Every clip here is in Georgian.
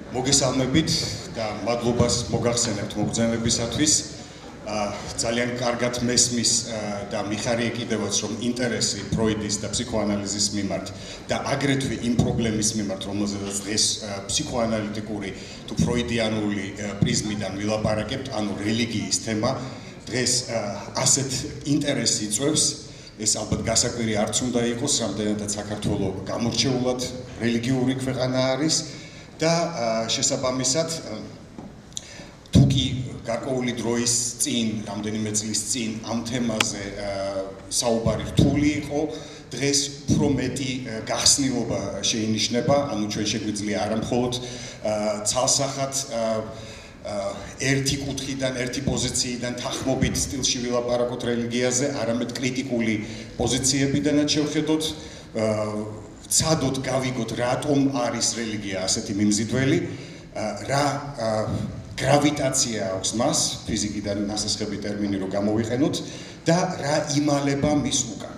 მოგესალმებით და მადლობას მოგახსენებთ მოგზაურებისათვის. ძალიან კარგად მესმის და მიხარია კიდევაც რომ ინტერესი ფროიდის და ფსიქოანალიზის მიმართ და აგრეთვე იმ პრობლემის მიმართ, რომელზედაც დღეს ფსიქოანალიტიკური თუ ფროიდიანული პრიზმიდან ვილაპარაკებთ, ანუ რელიგიის თემა, დღეს ასეთ ინტერესს იწვევს. ეს ალბათ გასაკვირი არც უნდა იყოს, რამდენადაც საქართველო გამორჩეულად რელიგიური ქვეყანა არის და შესაბამისად თუ კი გარკვეული დროის წინ, რამდენიმე წლის წინ ამ თემაზე საუბარი რთული იყო, დღეს უფრო მეტი გახსნილობა შეინიშნება, ანუ ჩვენ შეგვიძლია არა მხოლოდ ცალსახად ერთი კუთხიდან, ერთი პოზიციიდან თანხმობით სტილში ვილაპარაკოთ რელიგიაზე, არამედ კრიტიკული პოზიციებიდანაც შევხედოთ, ცადოთ გავიგოთ რატომ არის რელიგია ასეთი მიმზიდველი, რა გრავიტაცია აქვს მას, ფიზიკიდან ნასესხები ტერმინი რო გამოვიყენოთ და რა იმალება მის უკან.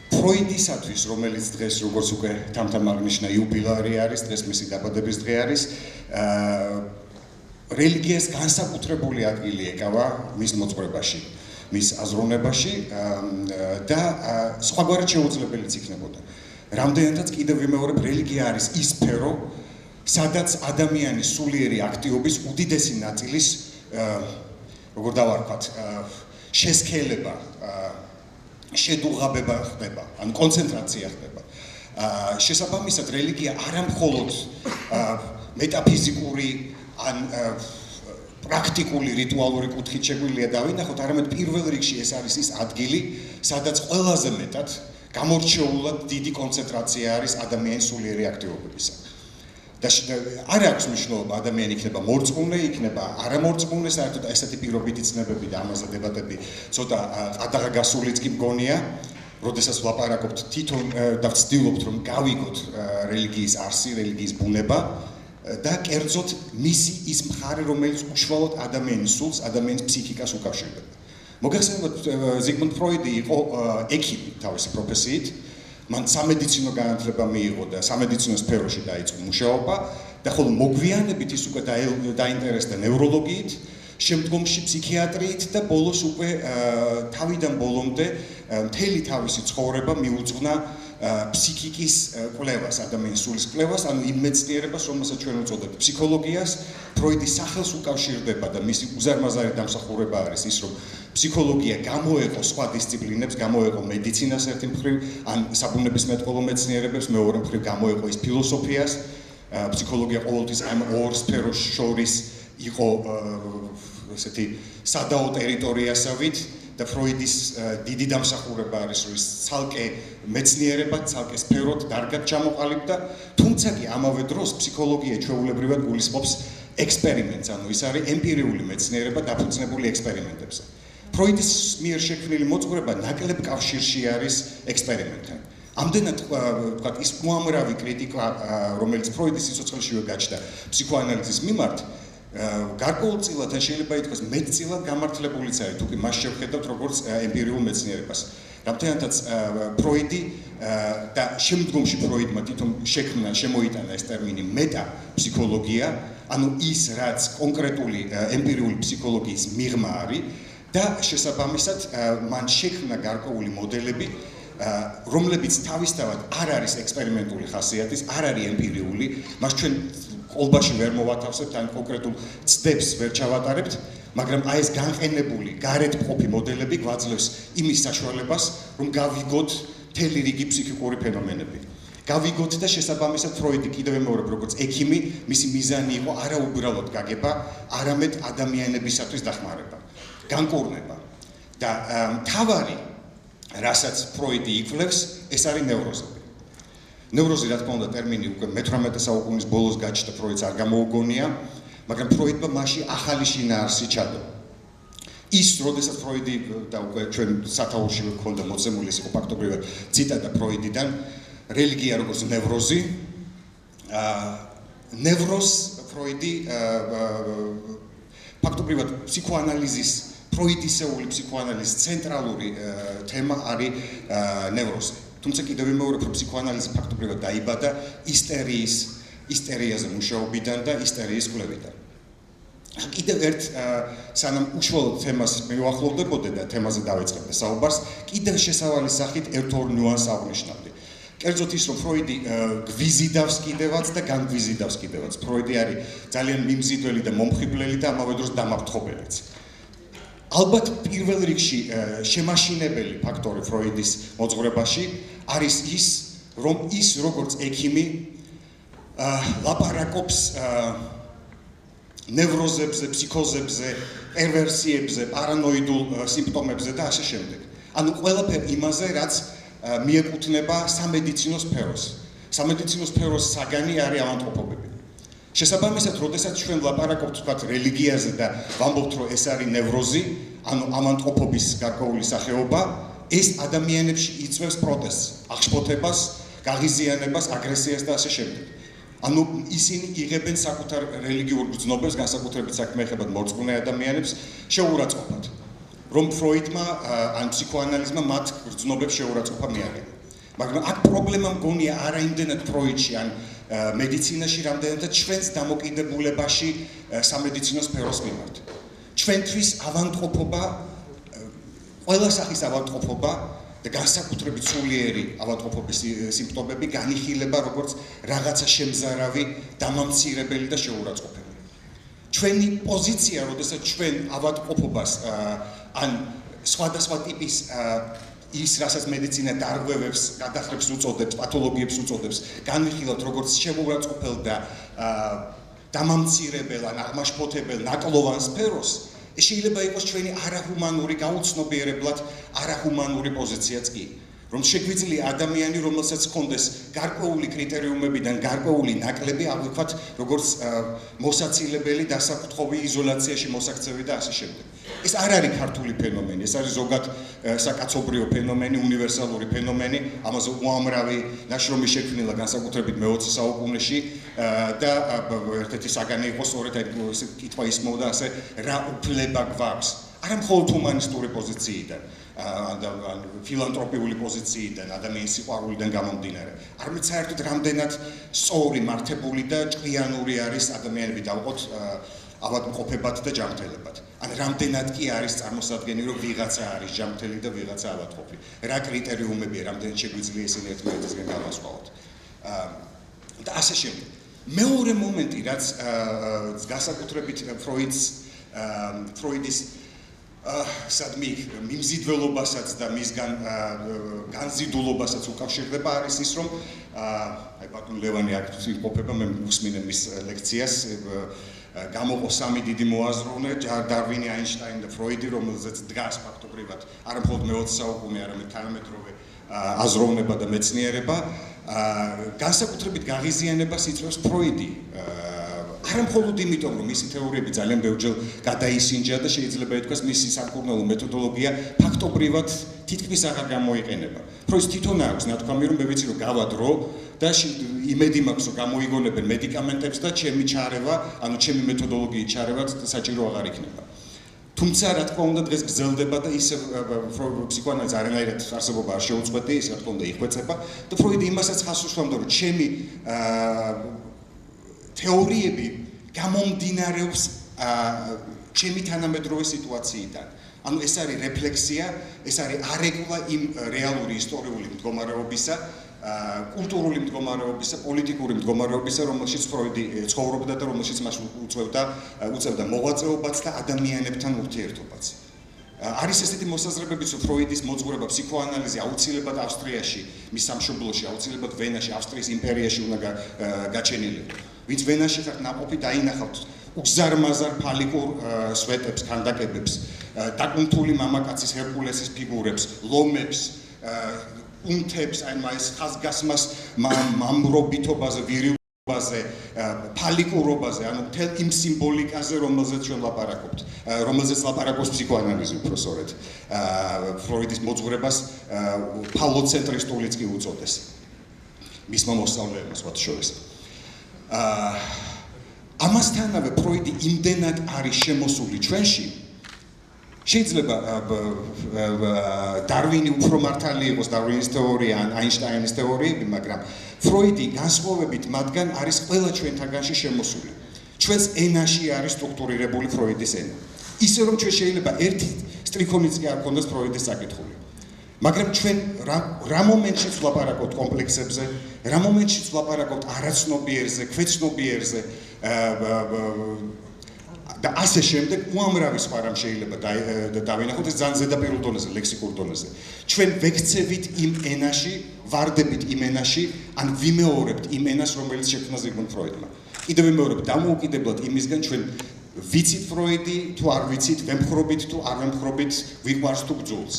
ფროიდისათვის, რომელიც დღეს როგორც უკვე თამთამ აღნიშნა იუბილარი არის, დღეს მისი დაბადების დღე არის, რელიგიას განსაკუთრებული ადგილი ეკავა მის მოძღვრებაში, მის აზროვნებაში და სხვაგვარად შეუძლებელიც იქნებოდა. რამდენადაც კიდევ ვიმეორებ, რელიგია არის ის სფერო, სადაც ადამიანის სულიერი აქტივობის უდიდესი ნაწილის, როგორ დავარქვათ, შესქელება, შედუღაბება ხდება, ან კონცენტრაცია ხდება. შესაბამისად, რელიგია არა მხოლოდ მეტაფიზიკური ან პრაქტიკული რიტუალური კუთხით შეგვიძლია დავინახოთ, არამედ პირველ რიგში ეს არის ის ადგილი, სადაც ყველაზე მეტად გამორჩეულად დიდი კონცენტრაცია არის ადამიანის სულიერი აქტივობებისა. და არ აქვს მნიშვნელობა ადამიანი იქნება მორწმუნე, იქნება არამორწმუნე, საერთოდ ესეთი პირობითი ცნებები და ამაზე დებატები ცოტა ყადაღაგასულიც კი მგონია, როდესაც ვლაპარაკობთ თვითონ და ვცდილობთ რომ გავიგოთ რელიგიის არსი, რელიგიის ბუნება და კერძოდ მისი ის მხარე, რომელიც უშუალოდ ადამიანის სულს, ადამიანის ფსიქიკას უკავშირდება. მოგეხსენებათ, ზიგმუნდ ფროიდი იყო ექიმი თავისი პროფესიით, მან სამედიცინო განათლება მიიღო და სამედიცინო სფეროში დაიწყო მუშაობა და ხოლო მოგვიანებით ის უკვე დაინტერესდა ნევროლოგიით, შემდგომში ფსიქიატრიით და ბოლოს უკვე თავიდან ბოლომდე მთელი თავისი ცხოვრება მიუძღვნა ფსიქიკის კვლევას, ადამიანის სულის კვლევას, ანუ იმ მეცნიერებას, რომელსაც ჩვენ ვუწოდებთ ფსიქოლოგიას. ფროიდის სახელს უკავშირდება და მისი უზარმაზარი დამსახურება არის ის, რომ ფსიქოლოგია გამოეყო სხვა დისციპლინებს, გამოეყო მედიცინას ერთი მხრივ, ან საბუნებისმეტყველო მეცნიერებებს, მეორე მხრივ გამოეყო ის ფილოსოფიას. ფსიქოლოგია ყოველთვის ამ ორ სფეროს შორის იყო ესეთი სადაო ტერიტორიასავით და ფროიდის დიდი დამსახურება არის, რომ ის ცალკე მეცნიერებად, ცალკე სფეროდ დარგად ჩამოყალიბდა, თუმცა კი ამავე დროს ფსიქოლოგია ჩვეულებრივად გულისხმობს ექსპერიმენტს, ანუ ის არის ემპირიული მეცნიერება დაფუძნებული ექსპერიმენტებზე. ფროიდის მიერ შექმნილი მოძღვრება ნაკლებ კავშირში არის ექსპერიმენტთან. ამდენად ვთქვათ, ის უამრავი კრიტიკა, რომელიც ფროიდის სიცოცხლეშივე გაჩნდა ფსიქოანალიზის მიმართ, გარკვეულწილად შეიძლება ითქვას მეტწილად გამართლებულიც არის, თუ კი მას შევხედავთ როგორც ემპირიულ მეცნიერებას. რამდენადაც ფროიდი და შემდგომში ფროიდმა თვითონ შექმნა, შემოიტანა ეს ტერმინი მეტაფსიქოლოგია, ანუ ის, რაც კონკრეტული ემპირიული ფსიქოლოგიის მიღმა არის და შესაბამისად მან შექმნა გარკვეული მოდელები, რომლებიც თავისთავად არ არის ექსპერიმენტული ხასიათის, არ არის ემპირიული, მას ჩვენ ყოლბაში ვერ მოვათავსებთ, ან კონკრეტულ ცდებს ვერ ჩავატარებთ, მაგრამ აი ეს განყენებული, გარეთ მყოფი მოდელები გვაძლევს იმის საშუალებას, რომ გავიგოთ მთელი რიგი ფსიქიკური ფენომენები. გავიგოთ და შესაბამისად ფროიდი კიდევ ვიმეორებ, როგორც ექიმი, მისი მიზანი იყო არა უბრალოდ გაგება, არამედ ადამიანებისათვის დახმარება, განკურნება. და მთავარი, რასაც ფროიდი იკვლევს, ეს არის ნევროზები. ნევროზი, რა თქმა უნდა, ტერმინი უკვე მე-18 საუკუნის ბოლოს გაჩნდა, ფროიდს არ გამოუგონია, მაგრამ ფროიდმა მასში ახალი შინაარსი ჩადო. ის, როდესაც ფროიდი და უკვე ჩვენ სათაურში გვქონდა მოცემული, ეს იყო ფაქტობრივად ციტატა ფროიდიდან, რელიგია როგორც ნევროზი, ნევროზს ფროიდი ფაქტობრივად ფსიქოანალიზის, ფროიდისეული ფსიქოანალიზის ცენტრალური თემა არის ნევროზი. თუმცა კიდევ ვიმეორებ, რომ ფსიქოანალიზი ფაქტობრივად დაიბადა ისტერიის ისტორიაზე მუშაობიდან და ისტორიის კვლევიდან. კიდევ ერთ სანამ უშუალოდ თემას მივახლოვდებოდე და თემაზე დავიწყებდე საუბარს, კიდევ შესავალი სახით ერთ-ორ ნუანსს აღნიშნავდი. კერძოდ ის, რომ ფროიდი გვიზიდავს კიდევაც და განგვიზიდავს კიდევაც. ფროიდი არის ძალიან მიმზიდველი და მომხიბვლელი და ამავე დროს დამაფრთხობელიც. ალბათ პირველ რიგში შემაშინებელი ფაქტორი ფროიდის მოძღვრებაში არის ის, რომ ის როგორც ექიმი ლაპარაკობს ნევროზებზე, ფსიქოზებზე, პერვერსიებზე, პარანოიდულ სიმპტომებზე და ასე შემდეგ. ანუ ყველაფერი იმაზე, რაც მიეკუთვნება სამედიცინო სფეროს. სამედიცინო სფეროს საგანი არის ავადმყოფობები. შესაბამისად, როდესაც ჩვენ ვლაპარაკობთ თქვათ რელიგიაზე და ვამბობთ, რომ ეს არის ნევროზი, ანუ ავადმყოფობის გარკვეული სახეობა, ეს ადამიანებში იწვევს პროტესტს, აღშფოთებას, გაღიზიანებას, აგრესიას და ასე შემდეგ. ანუ ისინი იღებენ საკუთარ რელიგიურ გრძნობებს, განსაკუთრებით საქმე ეხება მორწმუნე ადამიანებს, შეურაცხყოფად. რომ ფროიდმა ან ფსიქოანალიზმა მათ გრძნობებს შეურაცხყოფა მიაგებდა. მაგრამ აქ პრობლემა მგონია არა იმდენად ფროიდში ან მედიცინაში, რამდენადაც ჩვენს დამოკიდებულებაში სამედიცინო სფეროს მიმართ. ჩვენთვის ავადმყოფობა, ყველა სახის ავადმყოფობა და განსაკუთრებით სულიერი ავადმყოფობის სიმპტომები განიხილება როგორც რაღაცა შემზარავი, დამამცირებელი და შეურაცხყოფელი. ჩვენი პოზიცია, როდესაც ჩვენ ავადმყოფობას ან სხვადასხვა ტიპის ის, რასაც მედიცინა დარღვევებს, გადახრებს უწოდებს, პათოლოგიებს უწოდებს, განვიხილავთ როგორც შემოურაცხყოფელ და დამამცირებელ ან აღმაშფოთებელ ნაკლოვან სფეროს, შეიძლება იყოს ჩვენი არაჰუმანური, გაუცნობიერებლად არაჰუმანური პოზიციაც კი. რომ შეგვიძლია ადამიანი, რომელსაც ჰქონდეს გარკვეული კრიტერიუმებიდან გარკვეული ნაკლები, აღვიქვათ როგორც მოსაცილებელი, დასაკუთრებულ იზოლაციაში მოსაქცევი და ასე შემდეგ. ეს არ არის ქართული ფენომენი, ეს არის ზოგად საკაცობრიო ფენომენი, უნივერსალური ფენომენი, ამაზე უამრავი ნაშრომი შექმნილა განსაკუთრებით მე-20 საუკუნეში და ერთ-ერთი საგანი იყო სწორედ ეს კითხვა ისმოდა ასე, რა უფლება გვაქვს? არა მხოლოდ ჰუმანისტური პოზიციიდან, ფილანთროპიული პოზიციიდან, ადამიანის სიყვარულიდან გამომდინარე. არამედ საერთოდ რამდენად სწორი, მართებული და ჭკვიანური არის ადამიანები დავყოთ ავადმყოფებად და ჯანმრთელებად. ან რამდენად კი არის წარმოსადგენი, რომ ვიღაცა არის ჯანმრთელი და ვიღაცა ავადმყოფი. რა კრიტერიუმებია, რამდენად შეგვიძლია ისინი ერთმანეთისგან განვასხვაოთ. და ასე შემდეგ. მეორე მომენტი, რაც განსაკუთრებით ფროიდის სადმე მიმზიდველობასაც და მისგან განზიდულობასაც უკავშირდება არის ის, რომ აი ბატონ ლევანი აქ იმყოფება, მე მუსმინე მის ლექციას, გამოყო სამი დიდი მოაზროვნე, დარვინი, აინშტაინი და ფროიდი, რომელზეც დგას ფაქტობრივად არა მხოლოდ მე-20 საუკუნე, არამედ თანამედროვე აზროვნება და მეცნიერება, განსაკუთრებით გაღიზიანებას იწვევს ფროიდი. არა მხოლოდ იმიტომ, რომ მისი თეორიები ძალიან ბევრჯერ გადაისინჯა და შეიძლება ითქვას, მისი სამკურნალო მეთოდოლოგია ფაქტობრივად თითქმის აღარ გამოიყენება. ფროიდს თვითონ აქვს ნათქვამი, რომ მე ვიცი, რომ გავადრო და იმედი მაქვს, რომ გამოიგონებენ მედიკამენტებს და ჩემი ჩარევა, ანუ ჩემი მეთოდოლოგიის ჩარევა საჭირო აღარ იქნება. თუმცა, რა თქმა უნდა, დღეს გრძელდება და ისე ფსიქოანალიზი არანაირად არსებობა არ შეუწყვეტი, ის რა თქმა უნდა იხვეწება და ფროიდი იმასაც ხაზს უსვამდა, რომ ჩემი თეორიები გამომდინარეობს ჩემი თანამედროვე სიტუაციიდან. ანუ ეს არის რეფლექსია, ეს არის არეკლა იმ რეალური ისტორიული მდგომარეობისა, კულტურული მდგომარეობისა, პოლიტიკური მდგომარეობისა, რომელშიც ფროიდი ცხოვრობდა და რომელშიც მას უწევდა მოღვაწეობაც და ადამიანებთან ურთიერთობაც. არის ესეთი მოსაზრებებიც, რომ ფროიდის მოძღვრება ფსიქოანალიზი აუცილებლად ავსტრიაში, მის სამშობლოში, აუცილებლად ვენაში, ავსტრიის იმპერიაში უნდა გაჩენილიყო. ვინც ვენაში ხართ ნაყოფი დაინახავთ უგზარმაზარ ფალიკურ სვეტებს, ქანდაკებებს, დაკუნთული მამაკაცის ჰერკულესის ფიგურებს, ლომებს, უნთებს, აი ეს ხაზგასმას მამრობითობაზე, ვირილობაზე, ფალიკურობაზე, ანუ მთელ იმ სიმბოლიკაზე, რომელზეც ჩვენ ლაპარაკობთ, რომელზეც ლაპარაკობს ფსიქოანალიზი უფრო სწორედ. ფროიდის მოძღვრებას ფალოცენტრისტულიც კი უწოდეს. მისმა მოსწავლეებმა სხვათა შორის. ამასთანავე ფროიდი იმდენად არის შემოსული ჩვენში, შეიძლება დარვინი უფრო მართალი იყოს დარვინის თეორია ან აინშტაინის თეორიები, მაგრამ ფროიდი განსხვავებით მათგან არის ყველა ჩვენთაგანში შემოსული. ჩვენს ენაში არის სტრუქტურირებული ფროიდის ენა. ისე რომ ჩვენ შეიძლება ერთი სტრიქონიც კი არ გქონდეს ფროიდის საკითხული. მაგრამ ჩვენ რა მომენტშიც ვლაპარაკობთ კომპლექსებზე, რა მომენტშიც ვლაპარაკობთ არაცნობიერზე, ქვეცნობიერზე და ასე შემდეგ უამრავი სხვა რამ შეიძლება დავინახოთ ეს ძალიან ზედაპირულ დონეზე, ლექსიკურ დონეზე. ჩვენ ვექცევით იმ ენაში, ვარდებით იმ ენაში, ან ვიმეორებთ იმ ენას, რომელიც შექმნა ზიგმუნდ ფროიდმა. კიდევ ვიმეორებ დამოუკიდებლად იმისგან ჩვენ ვიცით ფროიდი თუ არ ვიცით, ვემხრობით თუ არ ვემხრობით, ვიყვარს თუ გძულს.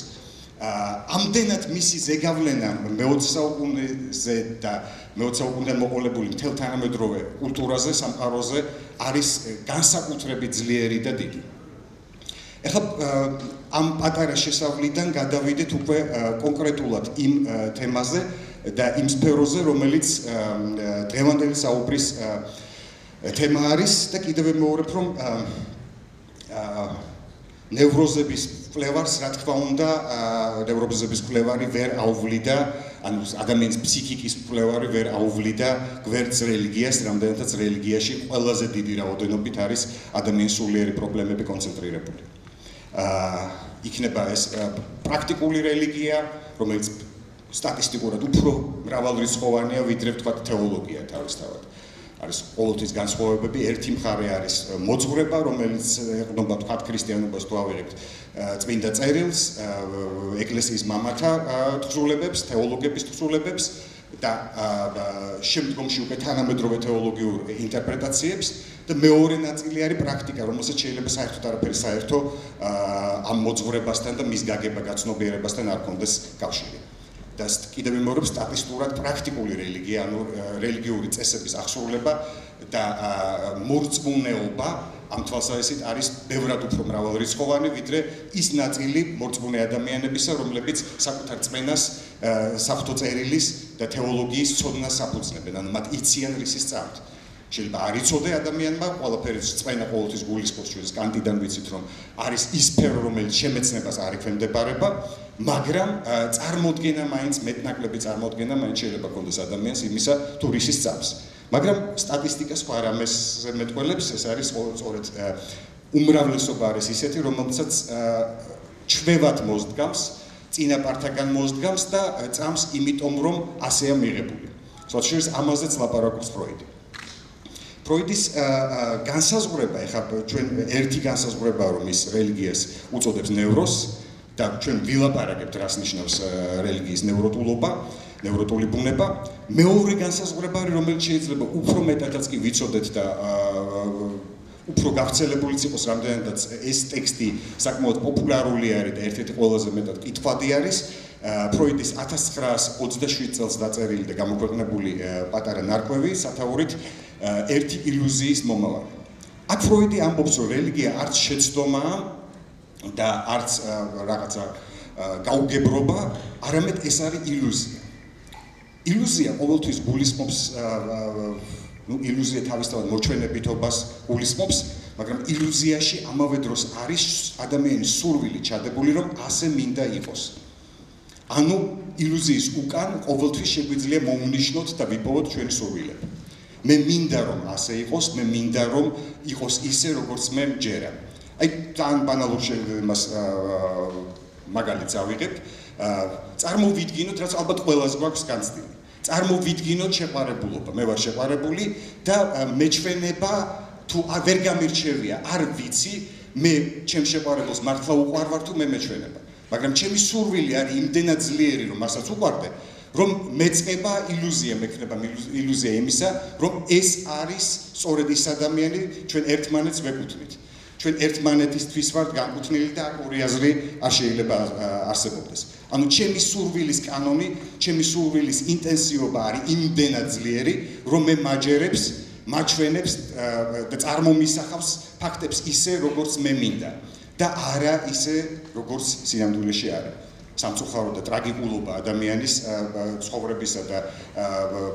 ამდენად მისი ზეგავლენა მე-20 საუკუნეზე და მე-20 საუკუნიდან მოყოლებული მთელ თანამედროვე კულტურაზე, სამყაროზე არის განსაკუთრებით ძლიერი და დიდი. ეხლა ამ პატარა შესავლიდან გადავიდეთ უკვე კონკრეტულად იმ თემაზე და იმ სფეროზე, რომელიც დღევანდელი საუბრის თემა არის და კიდევ ვიმეორებ, რომ ნევროზების კვლევარს, რა თქმა უნდა, ნევროზების კვლევარი ვერ აუვლიდა, ანუ ადამიანის ფსიქიკის კვლევარი ვერ აუვლიდა გვერდს რელიგიას, რამდენადაც რელიგიაში ყველაზე დიდი რაოდენობით არის ადამიანის სულიერი პრობლემები კონცენტრირებული. იქნება ეს პრაქტიკული რელიგია, რომელიც სტატისტიკურად უფრო მრავალრიცხოვანია, ვიდრე ვთქვათ თეოლოგია თავისთავად. არის ყოველთვის განსხვავებები, ერთი მხარე არის მოძღვრება, რომელიც ეყრდნობა თქვათ ქრისტიანობას თუ ავიღებთ წმინდა წერილს, ეკლესიის მამათა თხზულებებს, თეოლოგების თხზულებებს და შემდგომში უკვე თანამედროვე თეოლოგიურ ინტერპრეტაციებს და მეორე ნაწილი არის პრაქტიკა, რომელსაც შეიძლება საერთოდ არაფერი საერთო ამ მოძღვრებასთან და მის გაგება გაცნობიერებასთან არ ქონდეს კავშირი. და კიდევ ვიმეორებ სტატისტურად პრაქტიკული რელიგია, ანუ რელიგიური წესების აღსრულება და მორწმუნეობა ამ თვალსაზრისით არის ბევრად უფრო მრავალრიცხოვანი, ვიდრე ის ნაწილი მორწმუნე ადამიანებისა, რომლებიც საკუთარ წმენას საფრთხო წერილის და თეოლოგიის ცოდნას საფუძნებენ, ანუ მათ იციან რისის სწავლით. შეიძლება არ იცოდე ადამიანმა, ყველაფერი წმენა ყოველთვის გულისხმობს, ჩვენ კანტიდან ვიცით, რომ არის ის სფერო, რომელიც შემეცნებას არ ექვემდებარება, მაგრამ წარმოდგენა მაინც მეტნაკლები წარმოდგენა მაინც შეიძლება გქონდეს ადამიანს იმისა, თუ რისის სწავს. მაგრამ სტატისტიკა სხვა რამეს მეტყველებს, ეს არის სწორედ უმრავლესობა არის ისეთი, რომელსაც ჩვევად მოსდგამს, წინაპართაგან მოსდგამს და წამს იმიტომ, რომ ასეა მიღებული. სწორედ ამაზეც ლაპარაკობს ფროიდი. ფროიდის განსაზღვრება, ეხლა ჩვენ ერთი განსაზღვრება რომ ის რელიგიას უწოდებს ნევროს და ჩვენ ვილაპარაკებთ რას ნიშნავს რელიგიის ნევროტულობა, ნევროტული ბუნება, მეორე განსაზღვრება არის რომელიც შეიძლება უფრო მეტადაც კი ვიცოდეთ და უფრო გავრცელებულიც იყოს რამდენადაც ეს ტექსტი საკმაოდ პოპულარული არის და ერთ-ერთი ყველაზე მეტად კითხვადი არის ფროიდის 1927 წელს დაწერილი და გამოქვეყნებული პატარა ნარკვევი სათაურით ერთი ილუზიის მომავალი. აქ ფროიდი ამბობს, რომ რელიგია არც შეცდომაა და არც რაღაცა გაუგებრობა, არამედ ეს არის ილუზია. ილუზია ყოველთვის გულისხმობს, ილუზია თავისთავად მოჩვენებითობას გულისხმობს, მაგრამ ილუზიაში ამავე დროს არის ადამიანის სურვილი ჩადებული, რომ ასე მინდა იყოს. ანუ ილუზიის უკან ყოველთვის შეგვიძლია მოვნიშნოთ და ვიპოვოთ ჩვენი სურვილები. მე მინდა რომ ასე იყოს, მე მინდა რომ იყოს ისე, როგორც მე მჯერა. აი, ძალიან ბანალურ იმას მაგალითს ავიღებ. წარმოვიდგინოთ, რაც ალბათ ყველას გვაქვს განცდილი. წარმოვიდგინოთ შეყვარებულობა, მე ვარ შეყვარებული და მეჩვენება თუ ვერ გამირჩევია, არ ვიცი, მე ჩემს შეყვარებულს მართლა უყვარ ვარ თუ მე მეჩვენება. მაგრამ ჩემი სურვილი არის იმდენად ძლიერი, რომ მასაც უყვარდე, რომ მეწყება ილუზია, მექნება ილუზია იმისა, რომ ეს არის სწორედ ის ადამიანი, ჩვენ ერთმანეთს ვეკუთვნით. ჩვენ ერთმანეთისთვის ვართ განკუთვნილი და აქ ორი აზრი არ შეიძლება არსებობდეს. ანუ ჩემი სურვილის კანონი, ჩემი სურვილის ინტენსივობა არის იმდენად ძლიერი, რომ მე მაჯერებს, მაჩვენებს და წარმომისახავს ფაქტებს ისე, როგორც მე მინდა და არა ისე, როგორც სინამდვილეში არის. სამწუხარო და ტრაგიკულობა ადამიანის ცხოვრებისა და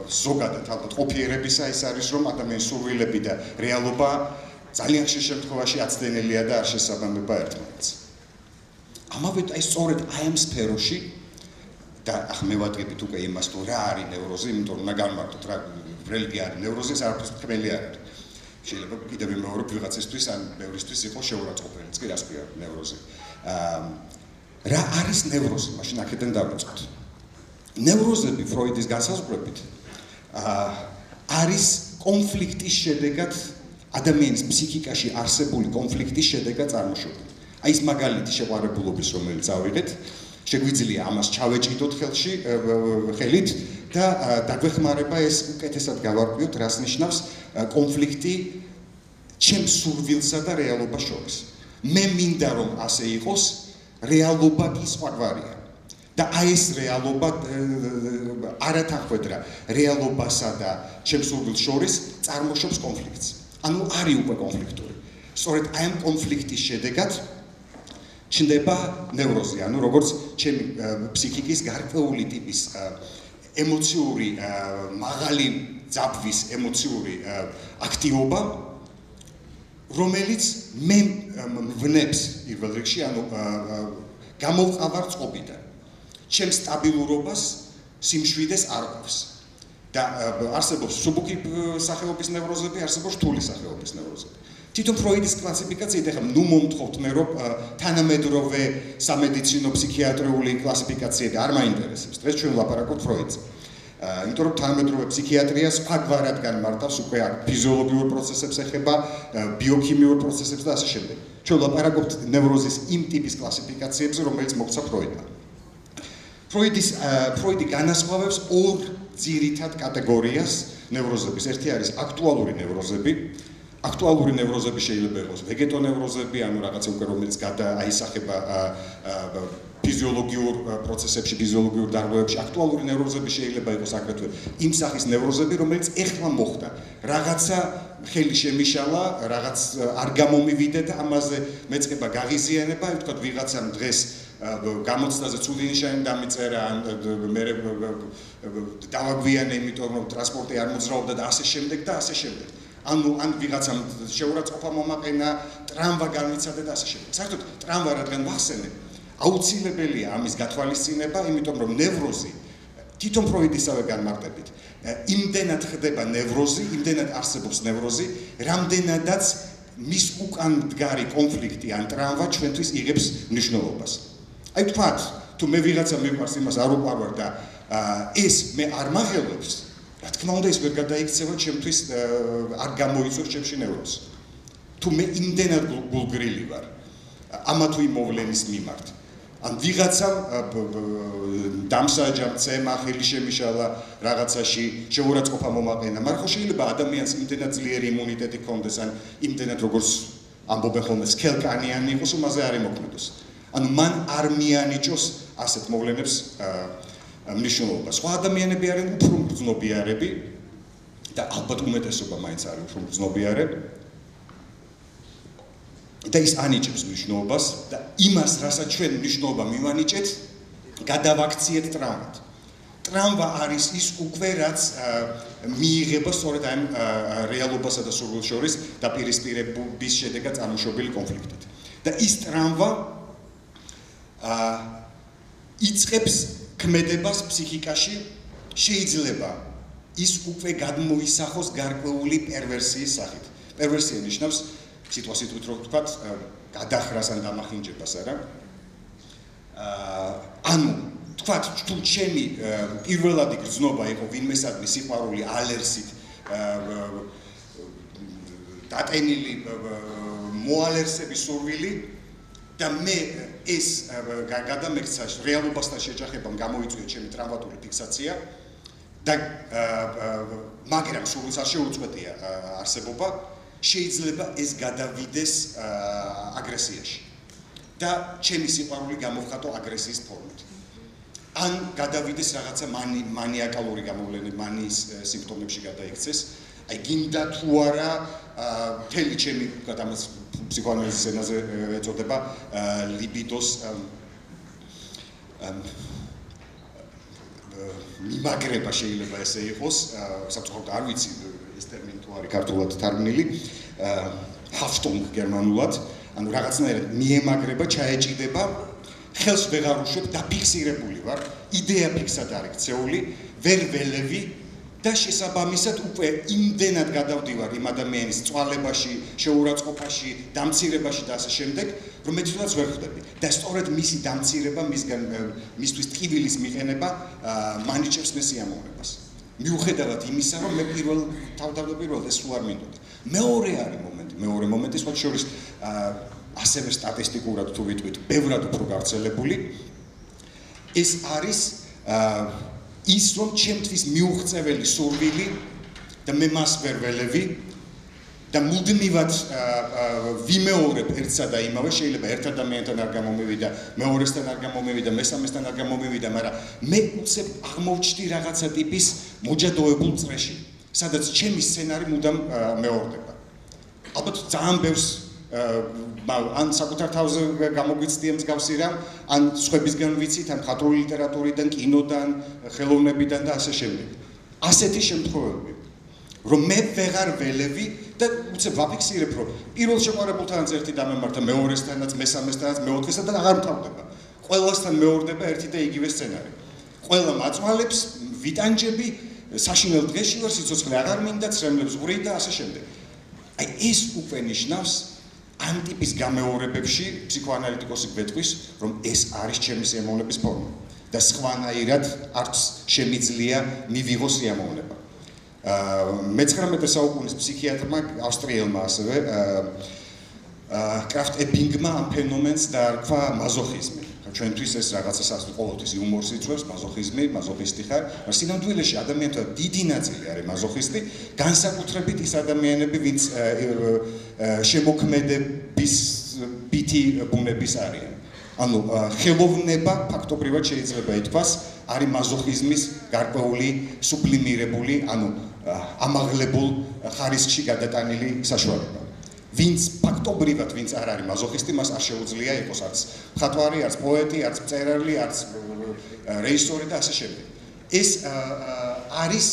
ზოგადად ალბათ ყოფიერებისა ის არის, რომ ადამიანის სურვილები და რეალობა ძალიან ხშირ შემთხვევაში აცდენელია და არ შესაბამება ერთმანეთს. ამავე აი სწორედ აი ამ სფეროში და ახ მე ვადგებით უკვე იმას თუ რა არის ნევროზი, იმიტომ რომ უნდა განმარტოთ რა რელიგია არის ნევროზი, ეს არაფერს თქმელი არ არის. შეიძლება კიდევ ვიმეორებ ვიღაცისთვის ან ბევრისთვის იყოს შეურაცხყოფელიც კი რას ქვია ნევროზი. რა არის ნევროზი? მაშინ აქედან დავიწყოთ. ნევროზები ფროიდის განსაზღვრებით არის კონფლიქტის შედეგად ადამიანის ფსიქიკაში არსებული კონფლიქტის შედეგად წარმოშობილი. აი ეს მაგალითი შეყვარებულობის რომელიც ავიღეთ, შეგვიძლია ამას ჩავეჭიდოთ ხელით და დაგვეხმარება ეს უკეთესად გავარკვიოთ, რას ნიშნავს კონფლიქტი ჩემს სურვილსა და რეალობას შორის. მე მინდა რომ ასე იყოს, რეალობა კი სხვაგვარია. და აი ეს რეალობა არათანხმედრა რეალობასა და ჩემს სურვილს შორის წარმოშობს კონფლიქტს. ანუ არის უკვე კონფლიქტური. სწორედ აი ამ კონფლიქტის შედეგად ჩნდება ნევროზი, ანუ როგორც ჩემი ფსიქიკის გარკვეული ტიპის ემოციური მაღალი ძაბვის ემოციური აქტივობა, რომელიც მე ვნებს პირველ რიგში, ანუ გამოვყავარ წყობიდან. ჩემს სტაბილურობას, სიმშვიდეს არ გვაქვს. და არსებობს სუბუქი სახეობის ნევროზები, არსებობს რთული სახეობის ნევროზები. თვითონ ფროიდის კლასიფიკაციით ახლა ნუ მომთხოვთ მე რომ თანამედროვე სამედიცინო ფსიქიატრიული კლასიფიკაციები არ მაინტერესებს. დღეს ჩვენ ვლაპარაკობთ ფროიდზე. იმიტომ რომ თანამედროვე ფსიქიატრია სხვაგვარად განმარტავს უკვე ფიზიოლოგიურ პროცესებს ეხება, ბიოქიმიურ პროცესებს და ასე შემდეგ. ჩვენ ვლაპარაკობთ ნევროზის იმ ტიპის კლასიფიკაციებზე, რომელიც მოხდა ფროიდმა. ფროიდი განასხვავებს ორ ძირითად კატეგორიას ნევროზების. ერთი არის აქტუალური ნევროზები. აქტუალური ნევროზები შეიძლება იყოს ვეგეტონევროზები, ანუ რაღაცა უკვე რომელიც გადააისახება ფიზიოლოგიურ პროცესებში, ფიზიოლოგიურ დარღვევებში. აქტუალური ნევროზები შეიძლება იყოს აგრეთვე იმ სახის ნევროზები, რომელიც ეხლა მოხდა. რაღაცა ხელი შემიშალა, რაღაც არ გამომივიდა და ამაზე მეწყება გაღიზიანება, აი ვთქვათ ვიღაცამ დღეს გამოცდაზე ცუდი ნიშანი დამიწერა, მე დავაგვიანე, იმიტომ რომ ტრანსპორტი არ მოძრაობდა და ასე შემდეგ და ასე შემდეგ. ან ვიღაცამ შეურაცხყოფა მომაყენა, ტრამვა განვიცადა და ასე შემდეგ. საერთოდ ტრამვა რადგან ვახსენე, აუცილებელია ამის გათვალისწინება, იმიტომ რომ ნევროზი თვითონ ფროიდისავე განმარტებით, იმდენად ხდება ნევროზი, იმდენად არსებობს ნევროზი, რამდენადაც მის უკან მდგარი კონფლიქტი ან ტრამვა ჩვენთვის იღებს მნიშვნელობას. აი ვთქვათ, თუ მე ვიღაცა მიყვარს იმას არ უყვარვარ და ეს მე არ მაღელვებს, რა თქმა უნდა ეს ვერ გადაიქცევა ჩემთვის არ გამოიწვევს ჩემში ნევროზს. თუ მე იმდენად გულგრილი ვარ ამა თუ იმ მოვლენის მიმართ, ან ვიღაცამ დამსაჯა, მცემა, ხელი შემიშალა რაღაცაში, შეურაცხყოფა მომაყენა, მაგრამ ხო შეიძლება ადამიანს იმდენად ძლიერი იმუნიტეტი ჰქონდეს, ან იმდენად როგორც ამბობენ ხოლმე სქელკანიანი იყოს, უმაზე არ იმოქმედოს. ანუ მან არ მიანიჭოს ასეთ მოვლენებს მნიშვნელობა. სხვა ადამიანები არიან უფრო მგრძნობიარები და ალბათ უმეტესობა მაინც არის უფრო მგრძნობიარე. და ის ანიჭებს მნიშვნელობას და იმას, რასაც ჩვენ მნიშვნელობა მივანიჭეთ, გადავაქციეთ ტრამვად. ტრამვა არის ის უკვე, რაც მიიღება სწორედ ამ რეალობასა და სურვილს შორის დაპირისპირების შედეგად წარმოშობილი კონფლიქტით. და ის ტრამვა იწყებს ქმედებას ფსიქიკაში, შეიძლება ის უკვე გადმოისახოს გარკვეული პერვერსიის სახით. პერვერსია ნიშნავს სიტუაციით რო ვთქვათ, გადახრას ან დამახინჯებას არა. ანუ ვთქვათ, თუ ჩემი პირველადი გრძნობა იყო ვინმესადმი სიყვარული, ალერსით, დატენილი მოალერსების სურვილი და მე ეს გადამექცა რეალობასთან შეჯახებამ გამოიწვია ჩემი ტრამვატული ფიქსაცია და მაგრამ სურვილს არ შეუწყვეტია არსებობა, შეიძლება ეს გადავიდეს აგრესიაში და ჩემი სიყვარული გამოვხატო აგრესიის ფორმით. ან გადავიდეს რაღაცა მანიაკალური გამოვლენები, მანიის სიმპტომებში გადაიქცეს. აი გინდა თუ არა მთელი ჩემი ამას ფსიქოანალიზის ენაზე ეწოდება ლიბიდოს მიმაგრება შეიძლება ესე იყოს, საფუძვლად არ ვიცი ეს ტერმინი თუ არის ქართულად თარგმნილი, Haftung გერმანულად, ანუ რაღაცნაირად მიემაგრება, ჩაეჭიდება ხელს ვეღარ უშვებ, დაფიქსირებული ვარ, იდეა ფიქსად არის ქცეული, ვერ ველევი და შესაბამისად უკვე იმდენად გადავდივარ იმ ადამიანის წვალებაში, შეურაცხყოფაში, დამცირებაში და ასე შემდეგ, რომ მე თვითონაც ვერ ხვდები. და სწორედ მისი დამცირება, მისთვის ტკივილის მიყენება მანიჭებს მე სიამოვნებას. მიუხედავად იმისა, რომ მე თავდაპირველად ეს სულ არ მინდოდა. მეორე მომენტი, სხვა შორის ასევე სტატისტიკურად თუ ვიტყვით, ბევრად უფრო გავრცელებული, ეს არის ის, რომ ჩემთვის მიუღწეველი სურვილი და მე მას ვერ ველევი და მუდმივად ვიმეორებ ერთსა და იმავე, შეიძლება ერთ ადამიანთან არ გამომივიდა, მეორესთან არ გამომივიდა, მესამესთან არ გამომივიდა, მაგრამ მე უცებ აღმოვჩნდი რაღაცა ტიპის მოჯადოებულ წრეში, სადაც ჩემი სცენარი მუდამ მეორდება. ალბათ ძალიან ბევრს ან საკუთარ თავზე გამოგვიცდია მსგავსი რამ, ან სხვებისგან ვიცით, ან მხატვრული ლიტერატურიდან, კინოდან, ხელოვნებიდან და ასე შემდეგ. ასეთი შემთხვევები, რომ მე ვეღარ ველევი და უცებ ვაფიქსირებ, რომ პირველ შეყვარებულთანაც ერთი დამემართა, მეორესთანაც, მესამესთანაც, მეოთხესთან და აღარ მთავრდება. ყველასთან მეორდება ერთი და იგივე სცენარი. ყველა მაწვალებს, ვიტანჯები, საშინელ დღეში ვარ, სიცოცხლე აღარ მინდა, ცრემლებს ვღვრით და ასე შემდეგ. აი ეს უკვე ნიშნავს ამ ტიპის გამეორებებში ფსიქოანალიტიკოსი გვეტყვის, რომ ეს არის ჩემი სიამოვნების ფორმა და სხვანაირად არც შემიძლია მივიღო სიამოვნება. მე-19 საუკუნის ფსიქიატრმა, ავსტრიელმა ასევე, კრაფტ ებინგმა ამ ფენომენს დაარქვა მაზოხიზმი. ჩვენთვის ეს რაღაცას ყოველთვის იუმორს იწვევს, მაზოხისტი ხარ, მაგრამ სინამდვილეში ადამიანთა დიდი ნაწილი არის მაზოხისტი, განსაკუთრებით ის ადამიანები, ვინც შემოქმედების ბითი ბუნების არიან. ანუ ხელოვნება ფაქტობრივად შეიძლება ითქვას, არის მაზოხიზმის გარკვეული სუბლიმირებული, ანუ ამაღლებულ ხარისხში გადატანილი საშუალება. ვინც ფაქტობრივად ვინც არ არის მაზოხისტი, მას არ შეუძლია იყოს არც მხატვარი, არც პოეტი, არც მწერალი, არც რეჟისორი და ასე შემდეგ. ეს არის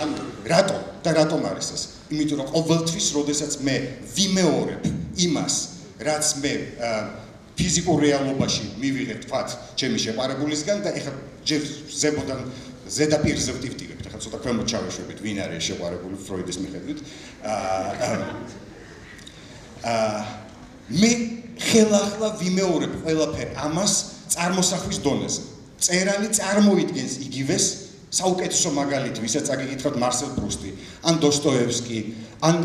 ანუ რატომ არის ეს? იმიტომ რომ ყოველთვის, როდესაც მე ვიმეორებ იმას, რაც მე ფიზიკურ რეალობაში მივიღებ, თქვათ, ჩემი შეყვარებულისგან და ეხლა ჯერ ზედაპირზე ვტივტივებ, ეხლა ცოტა ქვემოთ ჩავეშვებით, ვინ არის შეყვარებული ფროიდის მიხედვით. მე ხელახლა ვიმეორებ ყველაფერ ამას წარმოსახვის დონეზე. წერალი წარმოიდგენს იგივეს, საუკეთესო მაგალითი, ვისაც აგიკითხავთ მარსელ პრუსტი, ან დოსტოევსკი, ან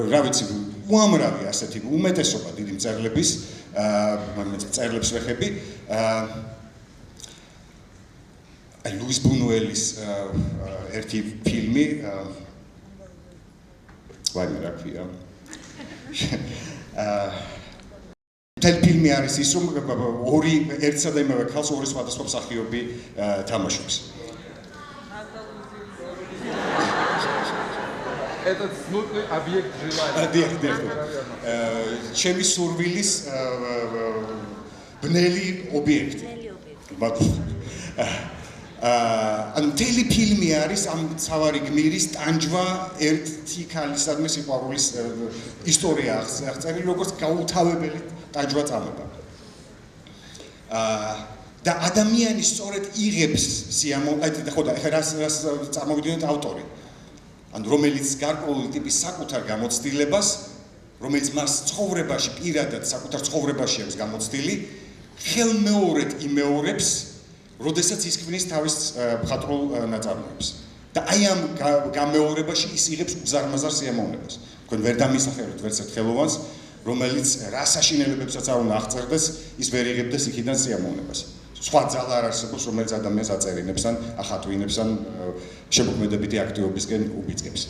რა ვიცი, უამრავი ასეთი უმეტესობა დიდი მწერლების, მწერლებს ვეხები, ლუის ბუნუელის ერთი ფილმი, ვაიმე რა ქვია, მთელი ფილმი არის ის, რომ ორი ერთსა და იმავე ქალს ორი სხვადასხვა მსახიობი თამაშობს. Это смутный объект желания. ჩემი სურვილის ბნელი ობიექტი. ან მთელი ფილმი არის ამ ცავარი გმირის ტანჯვა ერთი ქალისადმი სიყვარულის ისტორია აღწერილი, როგორც გაუთავებელი ტანჯვა წამება. და ადამიანი სწორედ იღებს სიამოვნებას, ხო და ეხლა რას წარმოვიდგინოთ ავტორი. ან რომელიც გარკვეული ტიპის საკუთარ გამოცდილებას, რომელიც მას ცხოვრებაში პირადად საკუთარ ცხოვრებაში აქვს გამოცდილი, ხელმეორედ იმეორებს, როდესაც ის ქმნის თავის მხატვრულ ნაწარმოებს. და აი ამ გამეორებაში ის იღებს უზარმაზარ სიამოვნებას. თქვენ ვერ დამისახებთ ვერც ერთ ხელოვანს, რომელიც რა საშინელებებსაც არ უნდა აღწერდეს, ის ვერ იღებდეს იქიდან სიამოვნებას. სხვა ძალა არ არსებობს, რომელიც ადამიანს აწერინებს ან ახატვინებს ან შემოქმედებითი აქტივობისკენ უბიძგებს.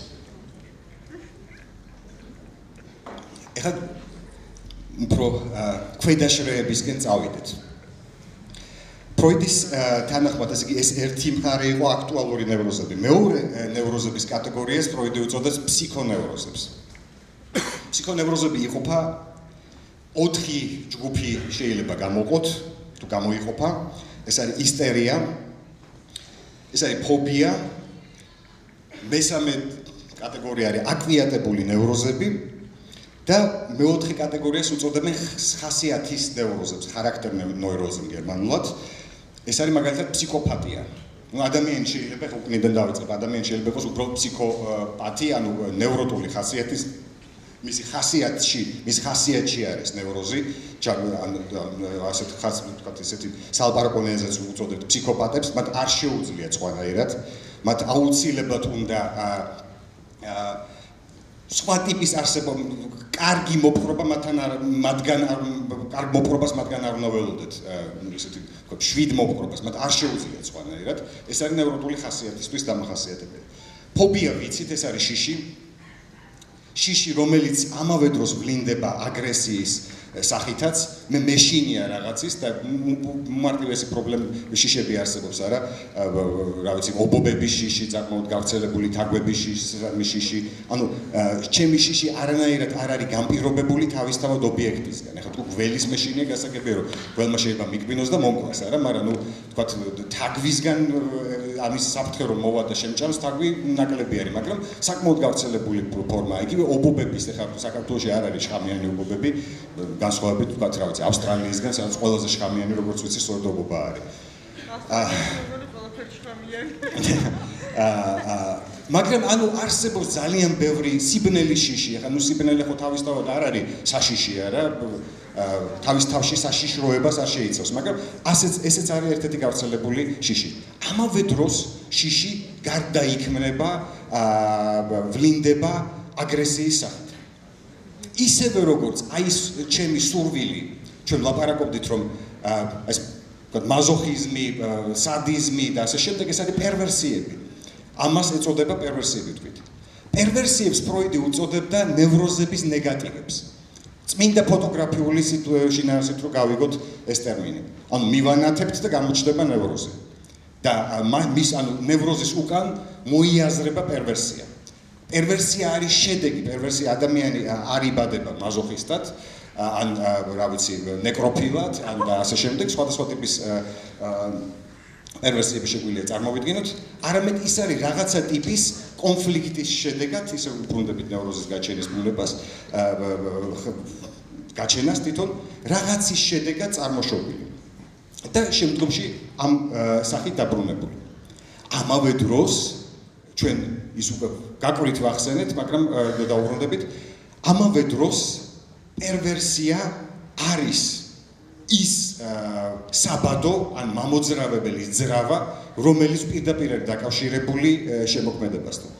ეხლა უფრო ქვედაშრეებისკენ წავიდეთ. ფროიდის თანახმად, ესე იგი, ეს ერთი მხარე იყო აქტუალური ნევროზები. მეორე ნევროზების კატეგორიას ფროიდი უწოდებს ფსიქონევროზებს. ფსიქონევროზები იყოფა 4 ჯგუფი შეიძლება გამოყოთ, თუ გამოიყოფა. ეს არის ისტერია, ეს არის ფობია, მესამე კატეგორია არის აკვიატებული ნევროზები და მეოთხე კატეგორიას უწოდებენ ხასიათის ნევროზებს, ხარაქტერ ნევროზი გერმანულად. ეს არის მაგალითად ფსიქოპათია. ადამიანი შეიძლება უკნიდან დავიწყებ, ადამიანი შეიძლება იყოს უბრალოდ ფსიქოპათი, ანუ ნევროტული ხასიათის მისი ხასიათში არის ნევროზი, ასეთ ვთქვათ, ესეთი სალაპარაკო ენაზეც უწოდებთ ფსიქოპათებს, მათ არ შეუძლიათ სხვანაირად, მათ აუცილებლად უნდა სხვა ტიპის კარგი მოპყრობა მათგან არ უნდა ველოდეთ, ესეთი შვიდ მოპყრობას, მათ არ შეუძლიათ სხვანაირად. ეს არის ნევროტული ხასიათისთვის დამახასიათებელი. ფობია ვიცით, ეს არის შიში, რომელიც ამავე დროს ვლინდება აგრესიის სახითაც, მეშინია რაღაცის და მარტივესი პრობლემა შიშები არსებობს, არა? რა ვიცი, ობობების შიში, საკმაოდ გავრცელებული თაგვების შიში, ანუ ჩემი შიში არანაირად არ არის განპირობებული თავისთავად ობიექტისგან. ეხლა თუ გველის მეშინია გასაგებია, რომ გველმა შეიძლება მიკბინოს და მომკლას, არა? მაგრამ თქვათ თაგვისგან ამის საფრთხე რომ მოვა და შემჭამს, თაგვი ნაკლები არის, მაგრამ საკმაოდ გავრცელებული ფორმაა. იგივე ობობების, ეხლა საქართველოში არ არის შხამიანი ობობები, განსხვავებით ვთქვათ, რა ვიცი, ავსტრალიისგან, სადაც ყველაზე შხამიანი, როგორც ვიცი, სწორედ ობობა არის. მაგრამ ანუ არსებობს ძალიან ბევრი სიბნელი შიში, ახლა ნუ სიბნელი ხო თავისთავად არ არის საშიში, არა? თავის თავში საშიშროებას არ შეიცავს, მაგრამ ესეც არის ერთ-ერთი გავრცელებული შიში. ამავე დროს შიში გარდაიქმნება, ვლინდება აგრესიის სახით. ისევე როგორც აი ეს ჩემი სურვილი, ჩვენ ვლაპარაკობდით რომ ეს მაზოხიზმი, სადიზმი და ასე შემდეგ, ეს არის პერვერსიები. ამას ეწოდება პერვერსიები თქვით. პერვერსიებს ფროიდი უწოდებდა ნევროზების ნეგატივებს. წმინდა ფოტოგრაფიული შინაარსით რო გავიგოთ ეს ტერმინი. ანუ მივანათებთ და გამოჩნდება ნევროზი. და ანუ ნევროზის უკან მოიაზრება პერვერსია. პერვერსია არის შედეგი, პერვერსია ადამიანი არ იბადება მაზოხისტად, ან რა ვიცი, ნეკროფილად, ან და ასე შემდეგ, სხვადასხვა ტიპის პერვერსიები შეგვიძლია წარმოვიდგინოთ, არამედ ის არის რაღაცა ტიპის კონფლიქტის შედეგად, ისე ვუბრუნდებით ნევროზის გაჩენის ბუნებას, გაჩენას თვითონ რაღაცის შედეგად წარმოშობილი. და შემდგომში ამ სახით დაბრუნებული. ამავე დროს ჩვენ ის უკვე გაკვირით ვახსენეთ, მაგრამ დავუბრუნდებით, ამავე დროს პერვერსია არის ის საბადო ან მამოძრავებელი ძრავა, რომელიც პირდაპირ არის დაკავშირებული შემოქმედებასთან.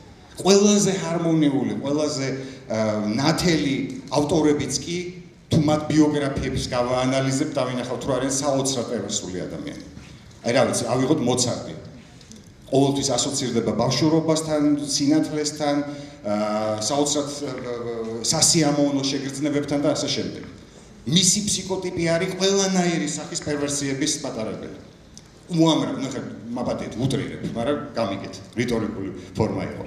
ყველაზე ჰარმონიული, ყველაზე ნათელი ავტორებიც კი თუ მათ ბიოგრაფიებს გავაანალიზებთ, დავინახავთ, რომ არიან საოცრად პერვერსული ადამიანები. აი რა ვიცი, ავიღოთ მოცარტი. ყოველთვის ასოცირდება ბავშვობასთან, სინათლესთან, საოცრად სასიამოვნო შეგრძნებებთან და ასე შემდეგ. მისი ფსიქოტიპი არის ყველანაირი სახის პერვერსიების პატარებელი. უამრავ, ნახე, მაბადეთ, უტრირებ, მაგრამ გამიგეთ, რიტორიკული ფორმა იყო.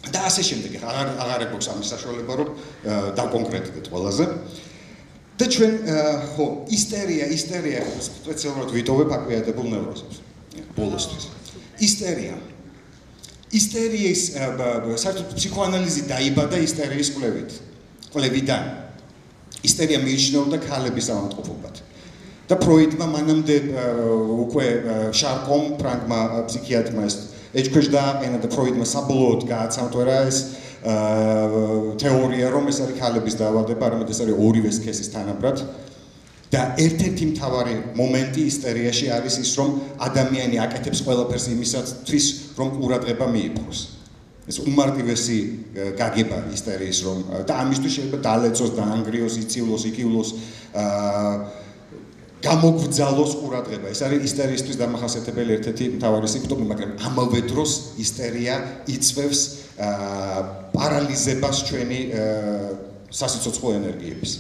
და ასე შემდეგ, აღარ გვაქვს ამის საშუალება, რომ დავკონკრეტდეთ ყველაზე. და ჩვენ ხო, ისტერია სპეციალურად ვიტოვებ აკვიატებულ ნევროზებს. ბოლოსთვის. ისტერიის საერთოდ ფსიქოანალიზი დაიბადა ისტერიის კვლევიდან. ისტერია მიიჩნეოდა ქალების ავადმყოფობად. და ფროიდმა მანამდე უკვე შარკომ, ფრანგმა ფსიქიატრმა ეს ეჭქვეშ დააყენა და ფროიდმა საბოლოოდ გააცამთვრა ეს თეორია, რომ ეს არის ქალების დაავადება, არამედ ეს არის ორივე სქესის თანაბრად. და ერთ-ერთი მთავარი მომენტი ისტერიაში არის ის, რომ ადამიანი აკეთებს ყველაფერს იმისათვის, რომ ყურადღება მიიპყროს. ეს უმარტივესი გაგება ისტერიის, რომ და ამისთვის შეიძლება დალეწოს, დაანგრიოს, ცივლოს, იკივლოს, გამოგვძალოს ყურადღება. ეს არის ისტერიისთვის დამახასიათებელი ერთ-ერთი მთავარი სიმპტომი, მაგრამ ამავე დროს ისტერია იწვევს პარალიზებას ჩვენი სასიცოცხლო ენერგიების.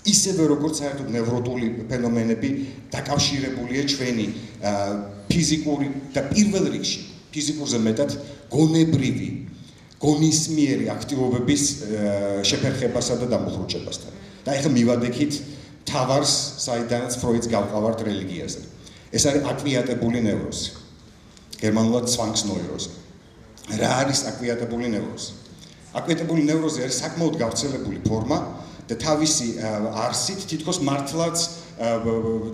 ისევე როგორც საერთოდ ნევროტული ფენომენები დაკავშირებულია ჩვენი ფიზიკური და პირველ რიგში ფიზიკურზე მეტად გონებრივი, გონისმიერი აქტივობების შეფერხებასა და დამუხრუჭებასთან. და ეხლა მივადექით თავარს, საიდანაც ფროიდს გავყავართ რელიგიაზე. ეს არის აკვიატებული ნევროზი. გერმანულად Zwangsneurose. რა არის აკვიატებული ნევროზი? აკვიეტებული ნევროზი არის საკმაოდ გავრცელებული ფორმა და თავისი არსით თითქოს მართლაც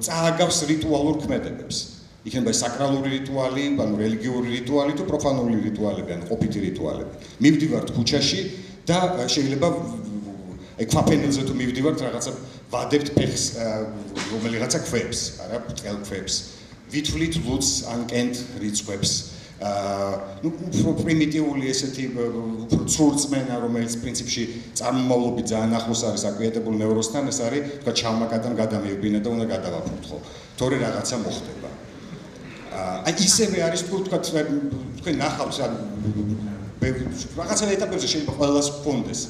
წააგავს რიტუალურ ქმედებებს. იქნება საკრალური რიტუალი, ანუ რელიგიური რიტუალი თუ პროფანული რიტუალები, ანუ ყოფითი რიტუალები. მივდივართ ქუჩაში და შეიძლება ქვაფენელზე თუ მივდივართ რაღაცა ვადებთ ფეხს რომელიღაცა ქვებს, არა, ბრტყელ ქვებს. ვითვლით ლუდს ან კენთ რიცხვებს. უფრო პრიმიტიული ესეთი უფრო ცურწმენა, რომელიც პრინციპში წარმომავლობით ძალიან ახლოს არის აკვიეტებულ ნევროზთან, ეს არის თქვა ჩამაკადამ გადამეიბინა და უნდა გადავაფრთხო. თორე რაღაცა მოხდება. აი ისევე არის თქვა თქვენ ნახავთ რაღაცა ეტაპებზე შეიძლება ყველას გქონდეს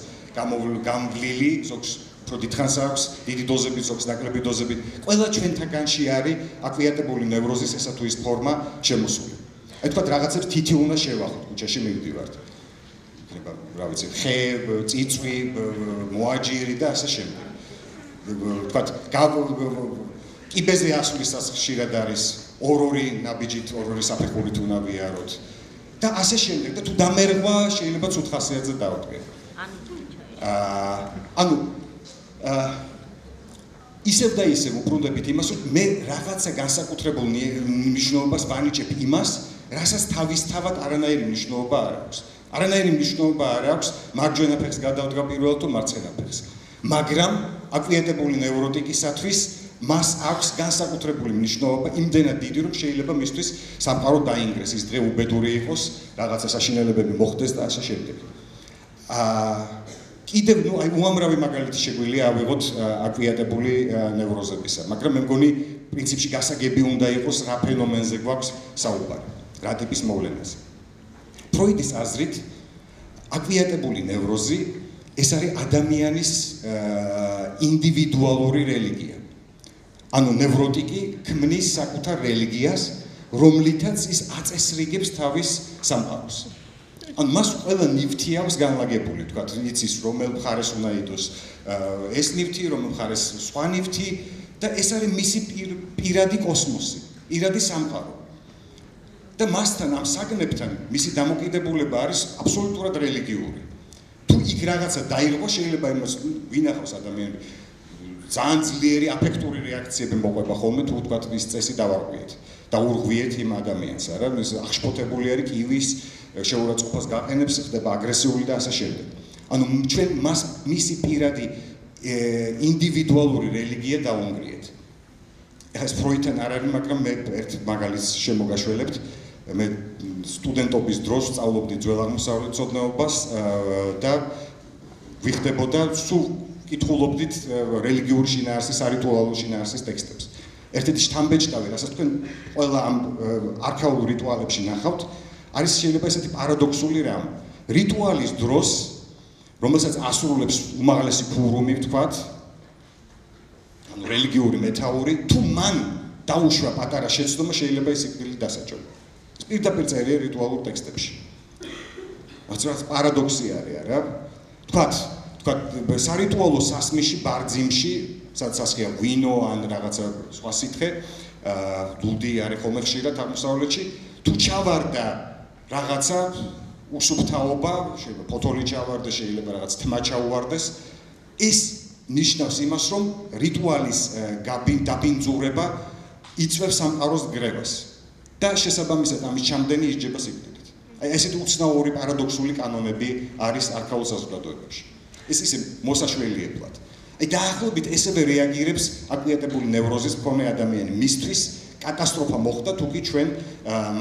გამვლილი ზოგს უფრო დიდხანს აქვს დიდი დოზებით ზოგს ნაკლები დოზებით ყველა ჩვენთაგანში არის აკვიატებული ნევროზის ესა თუ ის ფორმა შემოსული. აი თქვა რაღაცებს თითი უნდა შევახოთ ქუჩაში მივდივართ. იქნება რა ვიცი ხე, წიწვი, მოაჯირი და ასე შემდეგ. თქვა კიბეზე ასვლისას ხშირად არის ორ-ორი ნაბიჯით, ორ-ორი საფეხურით უნდა ვიაროთ. და ასე შემდეგ და თუ დამერღვა შეიძლება ცუდ ხასიათზე დავდგეთ. ანუ ისევ და ისევ უბრუნდებით იმას, რომ მე რაღაცა განსაკუთრებულ მნიშვნელობას ვანიჭებ იმას, რასაც თავისთავად არანაირი მნიშვნელობა არ აქვს. არანაირი მნიშვნელობა არ აქვს მარჯვენა ფეხს გადავდგა პირველ თუ მარცხენა ფეხს. მაგრამ აკვიეტებული ნევროტიკისათვის მას აქვს განსაკუთრებული მნიშვნელობა იმდენად დიდი, რომ შეიძლება მისთვის სამყარო დაინგრეს, ის დღე უბედური იყოს, რაღაცა საშინელებები მოხდეს და ასე შემდეგ. კიდევ აი უამრავი მაგალითი შეგვიძლია ავიღოთ აკვიატებული ნევროზებისა, მაგრამ მე მგონი პრინციპში გასაგები უნდა იყოს რა ფენომენზე გვაქვს საუბარი, რა ტიპის მოვლენაზე. ფროიდის აზრით აკვიატებული ნევროზი ეს არის ადამიანის ინდივიდუალური რელიგია. ანუ ნევროტიკი ქმნის საკუთარ რელიგიას, რომლითაც ის აწესრიგებს თავის სამყაროს. ანუ მას ყველა ნივთი აქვს განლაგებული, თქვა, იცის რომელ მხარეს უნდა იდოს ეს ნივთი, რომელ მხარეს სხვა ნივთი და ეს არის მისი პირადი კოსმოსი, პირადი სამყარო. და მასთან ამ საგნებთან მისი დამოკიდებულება არის აბსოლუტურად რელიგიური. თუ იქ რაღაცა დაიღო, შეიძლება იმას ვინახავს ადამიანები ძალიან ძლიერი აფექტური რეაქციები მოყვება ხოლმე თუ თქვა ის წესი დავარღვიეთ და ურღვიეთ იმ ადამიანს, არა? ის აღშფოთებული არის კივის შეურაცხყოფას გაყენებს, ხდება აგრესიული და ასე შემდეგ. ანუ ჩვენ მას მისი პირადი ინდივიდუალური რელიგია დაუნგრიეთ. ეს ფროიდთან არ არის, მაგრამ მე ერთ მაგალითს შემოგაშველებთ. მე სტუდენტობის დროს სწავლობდი ძველ აღმოსავლეთ ცოდნაობას და ვიხდებოდა სულ კითხულობდით რელიგიური შინაარსის, არიტუალურ შინაარსის ტექსტებს. ერთ-ერთი შთამბეჭდავი, რასაც თქვენ ყველა ამ არქაულ რიტუალებში ნახავთ, არის შეიძლება ესეთი პარადოქსული რამ. რიტუალის დროს, რომელსაც ასრულებს უმაღლესი ფურუმი, ვთქვათ, ანუ რელიგიური მეთაური, თუ მან დაუშვა პატარა შეცდომა, შეიძლება ის სიკვდილით დასაჯონა. ეს პირდაპირ წერია რიტუალურ ტექსტებში. რაც პარადოქსი არის, არა? ვთქვათ, სარიტუალო სასმიში, ბარძიმში, სადაც ასხია ვინო ან რაღაცა სხვა სითხე, ლუდი არის ხოლმე ხშირად აღმოსავლეთში, თუ ჩავარდა რაღაცა უსუფთავობა, შეიძლება ფოთოლი ჩავარდეს, შეიძლება რაღაც თმა ჩაუვარდეს, ეს ნიშნავს იმას, რომ რიტუალის დაბინძურება იწვევს სამყაროს გრევას და შესაბამისად ამის ჩამდენი ისჯება სიკვდილით. აი ესეთი უცნაური პარადოქსული კანონები არის არქაულ საზოგადოებებში. ეს ისე მოსაშველიებლად. აი დაახლოებით ესევე რეაგირებს აკვიატებული ნევროზის მქონე ადამიანი. მისთვის კატასტროფა მოხდა, თუკი ჩვენ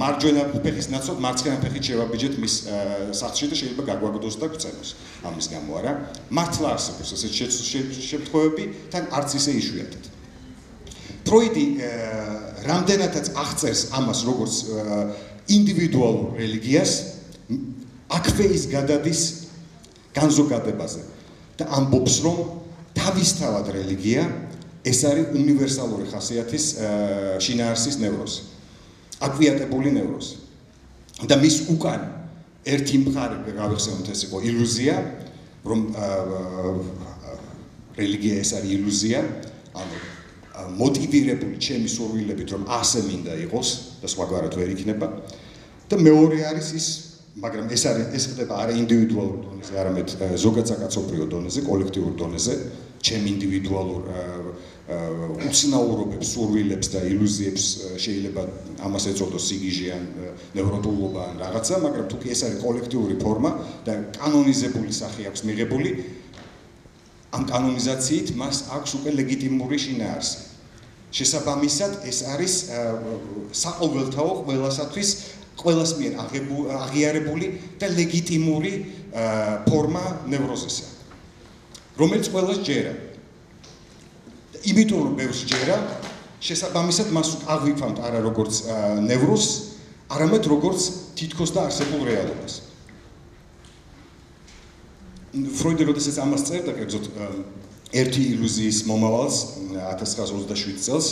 მარჯვენა ფეხის ნაცვლად მარცხენა ფეხით შევაბიჯეთ მის სახლში და შეიძლება გაგვაგდოს და გვწენოს. ამის გამო არა. მართლა არსებობს ესეთ შემთხვევები, თან არც ისე იშვიათად. ფროიდი რამდენადაც აღწერს ამას როგორც ინდივიდუალურ რელიგიას, აქვე ის გადადის განზოგადებაზე და ამბობს, რომ თავისთავად რელიგია ეს არის უნივერსალური ხასიათის შინაარსის ნევროზი, აკვიატებული ნევროზი. და მის უკან ერთი მხარე გავიხსენოთ ეს იყო ილუზია, რომ რელიგია ეს არის ილუზია, ანუ მოტივირებული ჩემი სურვილებით, რომ ასე მინდა იყოს და სხვაგვარად ვერ იქნება. და მეორე არის ის მაგრამ ეს ხდება არა ინდივიდუალურ დონეზე, არამედ ზოგად საკაცობრიო დონეზე, კოლექტიურ დონეზე, ჩემ ინდივიდუალურ უცნაურობებს, სურვილებს და ილუზიებს შეიძლება ამას ეწოდოს სიგიჟე ან ნევროტულობა ან რაღაცა, მაგრამ თუ კი ეს არის კოლექტიური ფორმა და კანონიზებული სახე აქვს მიღებული, ამ კანონიზაციით მას აქვს უკვე ლეგიტიმური შინაარსი. შესაბამისად, ეს არის საყოველთაო ყველასათვის ყველას მიერ აღიარებული და ლეგიტიმური ფორმა ნევროზისა, რომელიც ყველას ჯერა. იმიტომ რომ ბევრს ჯერა, შესაბამისად მას აღვიქვამთ არა როგორც ნევროზს, არამედ როგორც თითქოს და არსებულ რეალობას. ფროიდი როდესაც ამას წერდა, კერძოდ ერთი ილუზიის მომავალს 1927 წელს,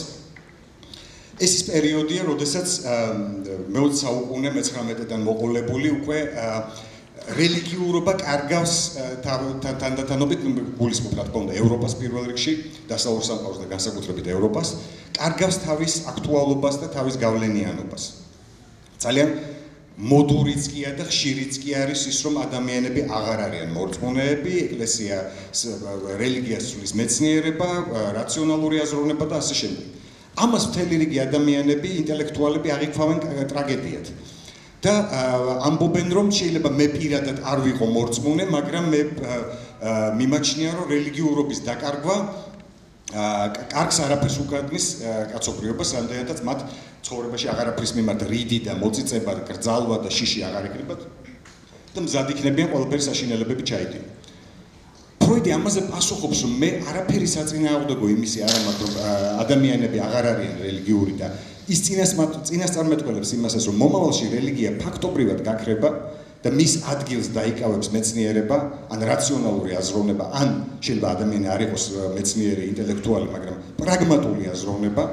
ეს ის პერიოდია, როდესაც მე-20 საუკუნე მე-19-დან მოყოლებული უკვე რელიგიურობა კარგავს თანდათანობით გულისხმობ რა თქმა უნდა ევროპას პირველ რიგში, დასავლურ სამყაროს და განსაკუთრებით ევროპას, კარგავს თავის აქტუალობას და თავის გავლენიანობას. ძალიან მოდურიც კია და ხშირიც კი არის ის, რომ ადამიანები აღარ არიან მორწმუნეები, ეკლესია რელიგიას სულის მეცნიერება, რაციონალური აზროვნება და ასე შემდეგ. ამას მთელი რიგი ადამიანები, ინტელექტუალები აღიქვამენ ტრაგედიად. და ამბობენ, რომ შეიძლება მე პირადად არ ვიყო მორწმუნე, მაგრამ მე მიმაჩნია, რომ რელიგიურობის დაკარგვა კარგს არაფერს უკადნის კაცობრიობას, რამდენადაც მათ ცხოვრებაში აღარაფრის მიმართ რიდი და მოწიწება, გრძალვა და შიში აღარ ეკრიბათ და მზად იქნებიან ყველაფერი საშინელებები ჩაიდინონ. ფროიდი ამაზე პასუხობს, რომ მე არაფერი საწინააღმდეგო იმისი არ მაქვს, რომ ადამიანები აღარ არიან რელიგიური და ის წინასწარმეტყველებს იმასაც, რომ მომავალში რელიგია ფაქტობრივად გაქრება და მის ადგილს დაიკავებს მეცნიერება, ან რაციონალური აზროვნება, ან შეიძლება ადამიანი არ იყოს მეცნიერი, ინტელექტუალი, მაგრამ პრაგმატული აზროვნება.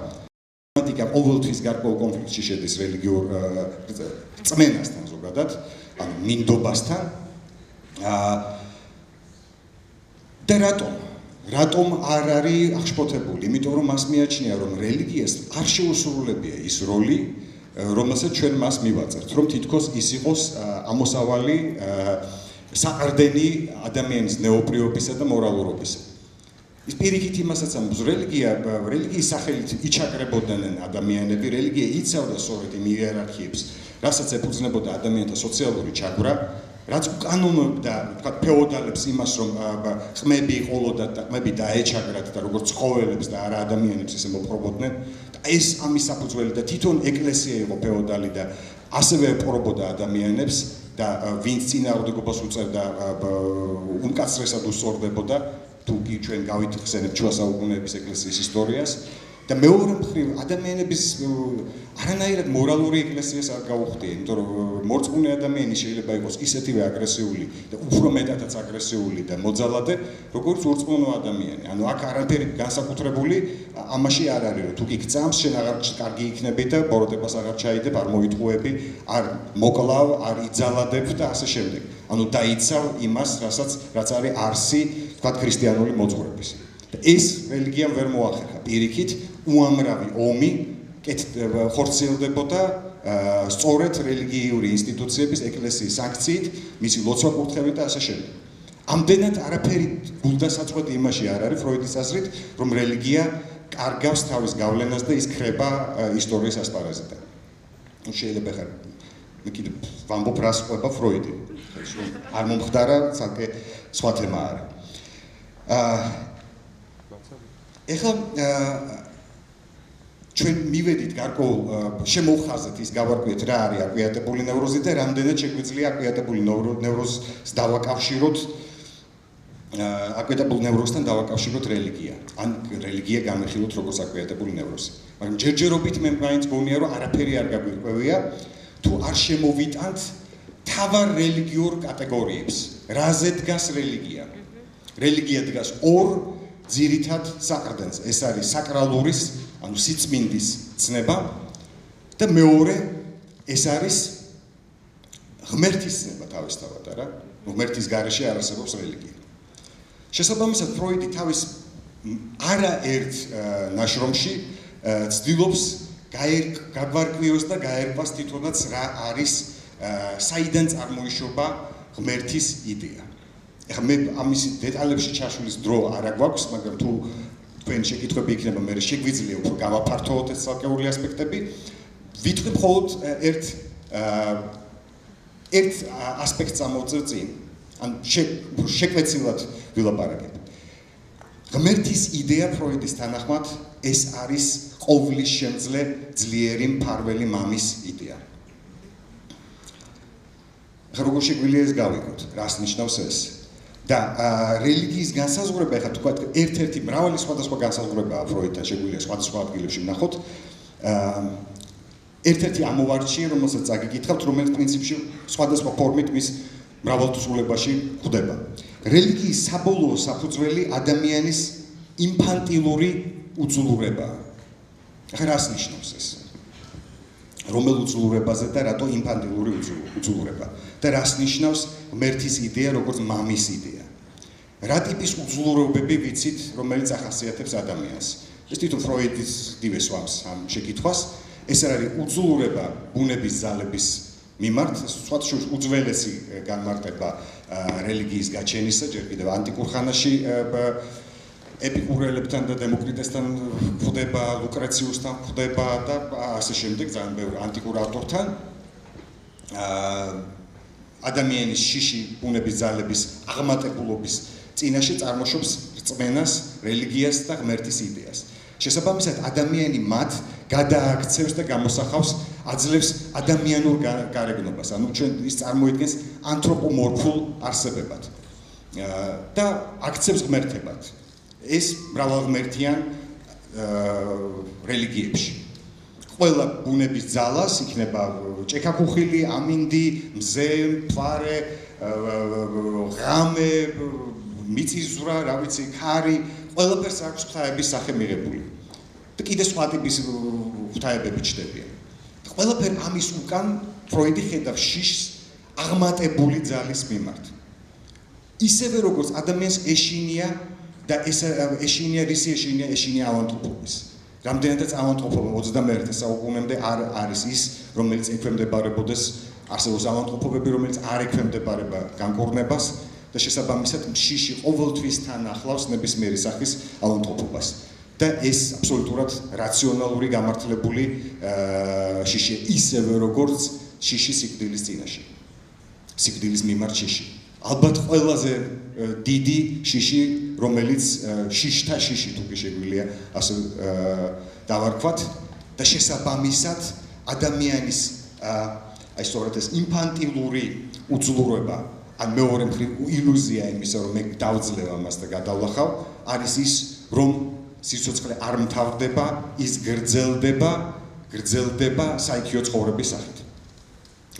პრაგმატიკა ყოველთვის გარკვეულ კონფლიქტში შედის რელიგიურ წმენასთან ზოგადად, ან მინდობასთან. და რატომ არ არის აღშფოთებული? იმიტომ რომ მას მიაჩნია, რომ რელიგიას არ შეუსრულებია ის როლი, რომელსაც ჩვენ მას მივაწერთ, რომ თითქოს ის იყოს ამოსავალი საყრდენი ადამიანის ნეოპრიობისა და მორალურობისა. ის პირიქით იმასაც ამბობს, რელიგიის სახელით იჩაგრებოდნენ ადამიანები, რელიგია იცავდა სწორედ იმ იერარქიებს, რასაც ეფუძნებოდა ადამიანთა სოციალური ჩაგვრა, რაც უკანონობდა, ვთქვათ, ფეოდალებს იმას, რომ ყმები ყოლოდათ და ყმები დაეჩაგრათ და როგორც ცხოველებს და არა ადამიანებს ისე მოპყრობოდნენ. და ეს ამის საფუძველი და თვითონ ეკლესია იყო ფეოდალი და ასევე ეპყრობოდა ადამიანებს და ვინც წინააღმდეგობას უწევდა უმკაცრესად უსწორდებოდა, თუ კი ჩვენ გავიხსენებთ შუა საუკუნეების ეკლესიის ისტორიას. და მეორე მხრივ ადამიანების არანაირად მორალური ეკლესიას არ გაუხდია, იმიტომ რომ მორწმუნე ადამიანი შეიძლება იყოს ისეთივე აგრესიული და უფრო მეტადაც აგრესიული და მოძალადე, როგორც ურწმუნო ადამიანი. ანუ აქ არაფერი განსაკუთრებული ამაში არ არის, რომ თუ კი გწამს, შენ აღარ კარგი იქნები და ბოროტებას აღარ ჩაიდებ, არ მოიტყუები, არ მოკლავ, არ იძალადებ და ასე შემდეგ. ანუ დაიცავ იმას, რაც არის არსი, თქვათ, ქრისტიანული მოძღვრების. და ეს რელიგიამ ვერ მოახერხა. პირიქით, უამრავი ომი ხორციელდებოდა სწორედ რელიგიური ინსტიტუციების, ეკლესიის სანქციით, მისი ლოცვა-კურთხევით და ასე შემდეგ. ამდენად არაფერი გულდასაწყვეტი იმაში არ არის ფროიდის აზრით, რომ რელიგია კარგავს თავის გავლენას და ის ხრება ისტორიის ასპარეზიდან. შეიძლება ხარ მე კიდე ვამბობ რას ყვება ფროიდი. არ მომხდარა, ცალკე სხვა თემა არის. ეხლა ჩვენ მივედით გარკვეულ შემოვხაზეთ ის გავარკვიეთ რა არის აკვიატებული ნევროზი და რამდენად შეგვიძლია აკვიატებული ნევროზს დავაკავშიროთ აკვიატებულ ნევროზთან დავაკავშიროთ რელიგია. ან რელიგია განვიხილოთ როგორც აკვიატებული ნევროზი. მაგრამ ჯერჯერობით მე მაინც გონია რომ არაფერი არ გაგვიყვევია თუ არ შემოვიტანთ თავარ რელიგიურ კატეგორიებს. რაზე დგას რელიგია? რელიგია დგას ორ ძირითად საყრდენზე. ეს არის საკრალურის, ანუ სიწმინდის ცნება და მეორე ეს არის ღმერთის ცნება თავისთავად, არა? ღმერთის გარეშე არ არსებობს რელიგია. შესაბამისად, ფროიდი თავის არაერთ ნაშრომში ცდილობს გაგვარკვიოს და გაერკვას თვითონაც რა არის საიდან წარმოიშობა ღმერთის იდეა. ეხლა მე ამის დეტალებში ჩაშლის დრო არ აგვაქვს, მაგრამ თუ თქვენ შეკითხვები იქნება, მე შეგვიძლია უფრო გავაფართოვოთ ეს ცალკეული ასპექტები. ვიტყვი მხოლოდ ერთ ასპექტს ამოვწევ წინ. ან შეკვეცილად ვილაპარაკებ. ღმერთის იდეა ფროიდის თანახმად ეს არის ყოვლის შემძლე ძლიერი მფარველი მამის იდეა. როგორ შეგვიძლია ეს გავიგოთ? რას ნიშნავს ეს? და რელიგიის განსაზღვრება, ეხლა თქვა ერთ-ერთი მრავალი სხვადასხვა განსაზღვრებაა ფროიდთან შეგვიძლია სხვადასხვა ადგილებში ვნახოთ. ერთ-ერთი ამოვარჩი, რომელსაც წაგიკითხავთ, რომელიც პრინციპში სხვადასხვა ფორმით მის მრავალთხეულებაში გვხვდება. რელიგიის საბოლოო საფუძველი ადამიანის ინფანტილური უძლურებაა. ახლა რას ნიშნავს ეს? რომელ უძლურებაზე და რატო ინფანტილური უძლურება? და რას ნიშნავს ღმერთის იდეა როგორც მამის იდეა? რა ტიპის უძლურებები ვიცით, რომელიც ახასიათებს ადამიანს? ეს თვითონ ფროიდის იდივე სვამს ამ შეკითხვას. ეს არის უძლურება ბუნების ძალების მიმართ, სხვადასხვა უძველესი განმარტება რელიგიის გაჩენისა, ჯერ კიდევ ანტიკურ ხანაში ეპიკურელებთან და დემოკრიტესთან გვხვდება, ლუკრეციუსთან გვხვდება და ასე შემდეგ ძალიან ბევრ ანტიკურ ავტორთან. ადამიანის შიში ბუნების ძალების აღმატებულობის წინაშე წარმოშობს რწმენას, რელიგიას და ღმერთის იდეას. შესაბამისად, ადამიანი მათ გადააქცევს და გამოსახავს, აძლევს ადამიანურ გარეგნობას, ანუ ჩვენ ის წარმოიდგენს ანთროპომორფულ არსებებად და აქცევს ღმერთებად. ეს მრავალღმერთიან რელიგიებში. ყველა ბუნების ძალას იქნება ჭექაქუხილი, ამინდი, მზე, მთვარე, ღამე, მიწისძვრა, რა ვიცი, ქარი, ყველაფერს აქვს ღვთაების სახე მიღებული. და კიდე სხვა ტიპის ღვთაებები ჩნდებიან. ყველაფერ ამის უკან ფროიდი ხედავს შიშს აღმატებული ძალის მიმართ. ისევე როგორც ადამიანს ეშინია და ეს ეშინია ავანტყოფობის. რამდენადაც ავანტყოფობა 21 საუკუნემდე არ არის ის, რომელიც ექვემდებარებოდეს არსებობს ავანტყოფობები, რომელიც არ ექვემდებარება განკურნებას და შესაბამისად შიში ყოველთვის თან ახლავს ნებისმიერი სახის ავანტყოფობას. და ეს აბსოლუტურად რაციონალური გამართლებული შიშია, ისევე როგორც შიში სიკვდილის წინაშე. სიკვდილის მიმართ შიში. ალბათ ყველაზე დიდი შიში, რომელიც შიშთა შიში თუ კი შეგვიძლია ასე დავარქვათ და შესაბამისად ადამიანის აი სწორედ ეს ინფანტილური უძლურება, ან მეორე მხრივ ილუზია იმისა, რომ მე დავძლევ ამას და გადავლახავ, არის ის, რომ სიცოცხლე არ მთავრდება, ის გრძელდება საიქიო ცხოვრების სახით.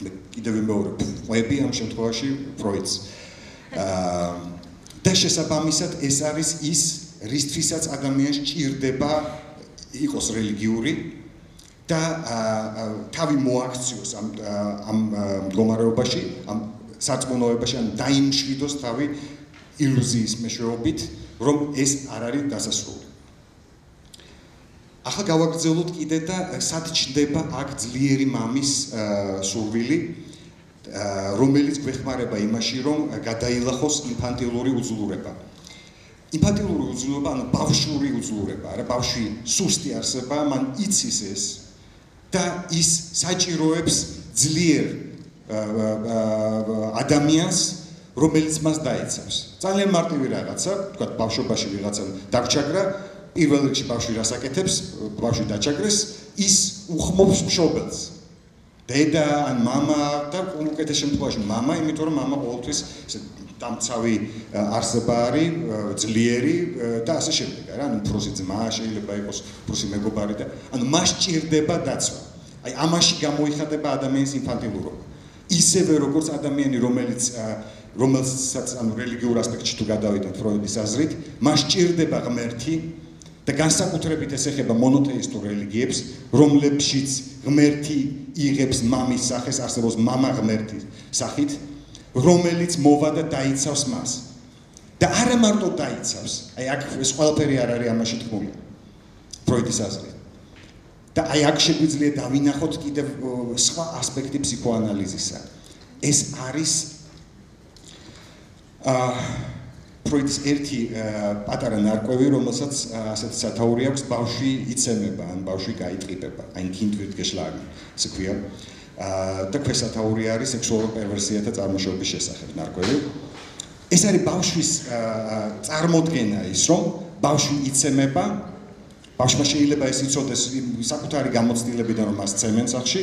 მე კიდევ ვიმეორებ, ყვები ამ შემთხვევაში ფროიდს. და შესაბამისად ეს არის ის, რისთვისაც ადამიანს ჭირდება იყოს რელიგიური და თავი მოაქციოს ამ მდგომარეობაში, ამ სარწმუნოებაში, ან დაიმშვიდოს თავი ილუზიის მეშვეობით, რომ ეს არ არის დასასრული. ახლა გავაგრძელოთ კიდე და სად ჩნდება აქ ძლიერი მამის სურვილი, რომელიც გვეხმარება იმაში, რომ გადაილახოს ინფანტილური უძლურება. ინფანტილური უძლურება, ანუ ბავშვური უძლურება, არა ბავშვი სუსტი არსება, მან იცის ეს და ის საჭიროებს ძლიერ ადამიანს, რომელიც მას დაიცავს. ძალიან მარტივი რაღაცა, თქვა ბავშვობაში ვიღაცამ დაგჩაგრა, პირველ რიგში ბავშვი რას აკეთებს, ბავშვი დაჩაგრეს, ის უხმობს მშობელს. დედა ან მამა და უკეთეს შემთხვევაში მამა, იმიტომ რომ მამა ყოველთვის დამცავი არსება არის, ძლიერი და ასე შემდეგ, რა, ანუ უფროსი ძმა შეიძლება იყოს, უფროსი მეგობარი და ანუ მას ჭირდება დაცვა. აი ამაში გამოიხატება ადამიანის ინფანტილურობა. ისევე როგორც ადამიანი, რომელსაც ანუ რელიგიურ ასპექტში თუ გადავიდეთ ფროიდის აზრით, მას ჭირდება ღმერთი და განსაკუთრებით ეს ეხება მონოთეისტურ რელიგიებს, რომლებშიც ღმერთი იღებს მამის სახეს, არსებობს მამა ღმერთის სახით, რომელიც მოვა და დაიცავს მას. და არა მარტო დაიცავს, აი აქ ეს ყველაფერი არ არის ამაში თქმული. ფროიდის აზრით. და აი აქ შეგვიძლია დავინახოთ კიდევ სხვა ასპექტი ფსიქოანალიზისა. ეს არის ფროიდის ერთი პატარა ნარკვევი, რომელსაც ასეთი სათაური აქვს, ბავშვი იცემება, ან ბავშვი გაიტყიდება, ein Kind wird geschlagen, ესე ქვია. და ქვესათაური არის სექსუალურ პერვერსიათა წარმოშობის შესახებ ნარკვევი. ეს არის ბავშვის წარმოდგენა ის, რომ ბავშვი იცემება, ბავშვმა შეიძლება ეს იცოდეს საკუთარი გამოცდილებიდან, რომ მას ცემენ სახში,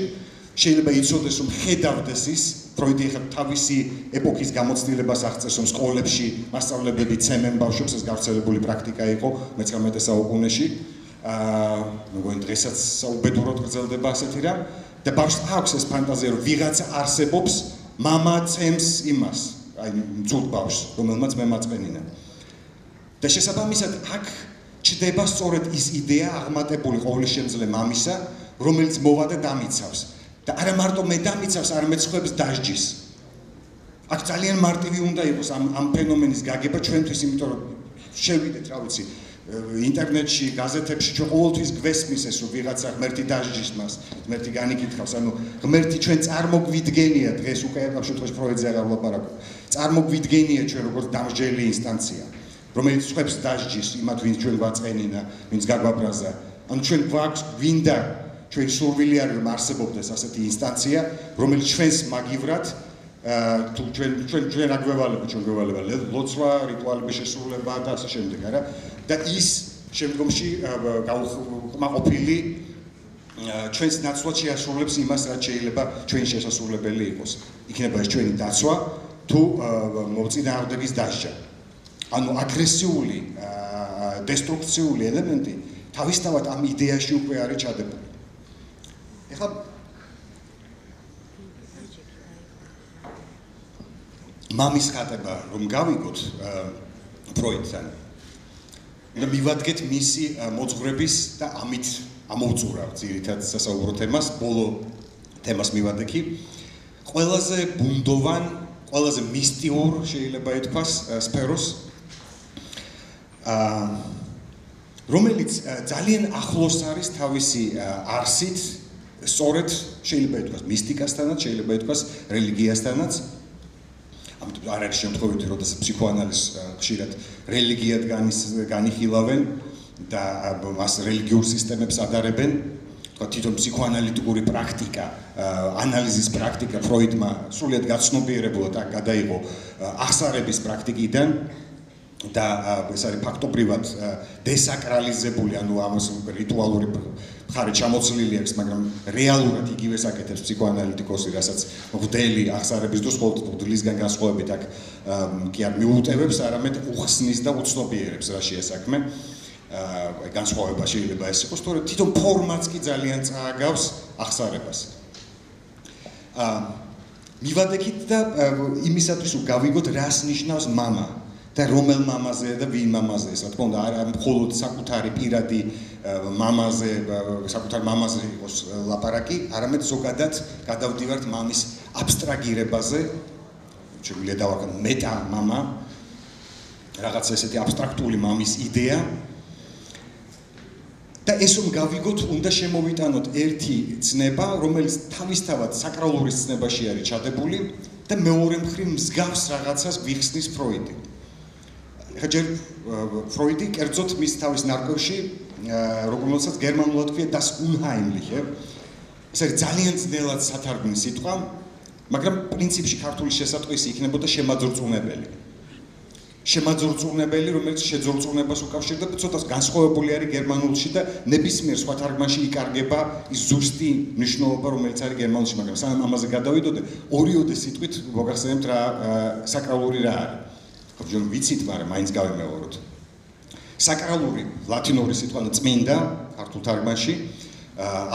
შეიძლება იცოდეს, რომ ხედავდეს ის, ფროიდი ახლა თავისი ეპოქის გამოცდილებას აღწევს, რომ სკოლებში მასწავლებლები ცემენ ბავშვებს, ეს გავრცელებული პრაქტიკა იყო მე-19 საუკუნეში. მეგონი დღესაც საუბედუროდ გრძელდება ასეთი რამ და ბავშვს აქვს ეს ფანტაზია, რომ ვიღაცა არსებობს, მამა ცემს იმას, აი მძულ ბავშვს, რომელმაც მე მაწმენინა. და შესაბამისად აქ ჩდება სწორედ ის იდეა აღმატებული ყოვლისშემძლე მამისა, რომელიც მოვა და დამიცავს. და არა მარტო მე დამიცავს, არამედ სხვებს დასჯის. აქ ძალიან მარტივი უნდა იყოს ამ ფენომენის გაგება ჩვენთვის, იმიტომ რომ შევიდეთ, რა ვიცი, ინტერნეტში, გაზეთებში ჩვენ ყოველთვის გვესმის ეს, რომ ვიღაცა ღმერთი დასჯის მას, ღმერთი განიკითხავს, ანუ ღმერთი ჩვენ წარმოგვიდგენია დღეს უკვე ამ შემთხვევაში ფროიდზე აღარ ვლაპარაკობ. წარმოგვიდგენია ჩვენ როგორც დამსჯელი ინსტანცია, რომელიც სხვებს დასჯის იმათ, ვინც ჩვენ გვაწყენინა, ვინც გაგვაბრაზა. ანუ ჩვენ გვაქვს გვინდა ჩვენ სურვილი არის რომ არსებობდეს ასეთი ინსტანცია, რომელიც ჩვენს მაგივრად თუ ჩვენ რა გვევალება, ჩვენ გვევალება ლოცვა, რიტუალების შესრულება და ასე შემდეგ, არა? და ის შემდგომში კმაყოფილი ჩვენს ნაცვლად შეასრულებს იმას, რაც შეიძლება ჩვენი შესასრულებელი იყოს. იქნება ეს ჩვენი დაცვა თუ მოწინააღმდეგის დასჯა. ანუ აგრესიული, დესტრუქციული ელემენტი თავისთავად ამ იდეაში უკვე არის ჩადებული. ეხლა მამის ხატება რომ გავიგოთ ფროიდთან და მივადგეთ მისი მოძღვრების და ამით ამოვწურავ ძირითად სასაუბრო თემას, ბოლო თემას მივადგე. ყველაზე ბუნდოვან, ყველაზე მისტიურ შეიძლება ითქვას სფეროს, რომელიც ძალიან ახლოს არის თავისი არსით, სწორედ შეიძლება ითქვას მისტიკასთანაც, შეიძლება ითქვას რელიგიასთანაც. ამიტომ არ არის შემთხვევითი, როდესაც ფსიქოანალიზს ხშირად რელიგიად განიხილავენ და მას რელიგიურ სისტემებს ადარებენ. თქვა თვითონ ფსიქოანალიტიკური პრაქტიკა, ანალიზის პრაქტიკა ფროიდმა სრულიად გაცნობიერებულად გადაიღო აღსარების პრაქტიკიდან და ეს არის ფაქტობრივად დესაკრალიზებული, ანუ ამას რიტუალური მხარე ჩამოცლილი აქვს, მაგრამ რეალურად იგივეს აკეთებს ფსიქოანალიტიკოსი, რასაც მღვდელი აღსარების დროს ყოველთვის მღვდლისგან განსხვავებით აქ კი არ მიუტევებს, არამედ უხსნის და უცნობიერებს რა შეასაქმე. განსხვავება შეიძლება ეს იყოს, თორემ თვითონ ფორმაც კი ძალიან წააგავს აღსარებას. მივადგეთ და იმისათვის რომ გავიგოთ რას ნიშნავს მამა და რომელ მამაზეა და ვინ მამაზეა, რა თქმა უნდა, არა მხოლოდ საკუთარი პირადი მამაზე, საკუთარ მამაზე იყოს ლაპარაკი, არამედ ზოგადად გადავდივართ მამის აბსტრაგირებაზე, შეგვიძლია დავარქვა მეტა მამა, რაღაც ესეთი აბსტრაქტული მამის იდეა. და ეს რომ გავიგოთ, უნდა შემოვიტანოთ ერთი ცნება, რომელიც თავისთავად საკრალურის ცნებაში არის ჩადებული და მეორე მხრივ მსგავს რაღაცას გვიხსნის ფროიდი. ეხლა ჯერ ფროიდი კერძოდ მის თავის ნარკვევში, რომელსაც გერმანულად ქვია das Unheimliche, ეს არის ძალიან ძნელად სათარგმნი სიტყვა, მაგრამ პრინციპში ქართული შესატყვისი იქნებოდა შემაძორწუნებელი. შემაძორწუნებელი, რომელიც შეძორწუნებას უკავშირდება, ცოტა განსხვავებული არის გერმანულში და ნებისმიერ სხვა თარგმანში იკარგება ის ზუსტი მნიშვნელობა, რომელიც არის გერმანულში, მაგრამ სანამ ამაზე გადავიდოდე, ორიოდე სიტყვით მოგახსენებთ რა საკრალური რა არის. ხომ ვიცით, მაგრამ მაინც გავიმეოროთ. საკრალური ლათინური სიტყვა წმინდა ქართულ თარგმანში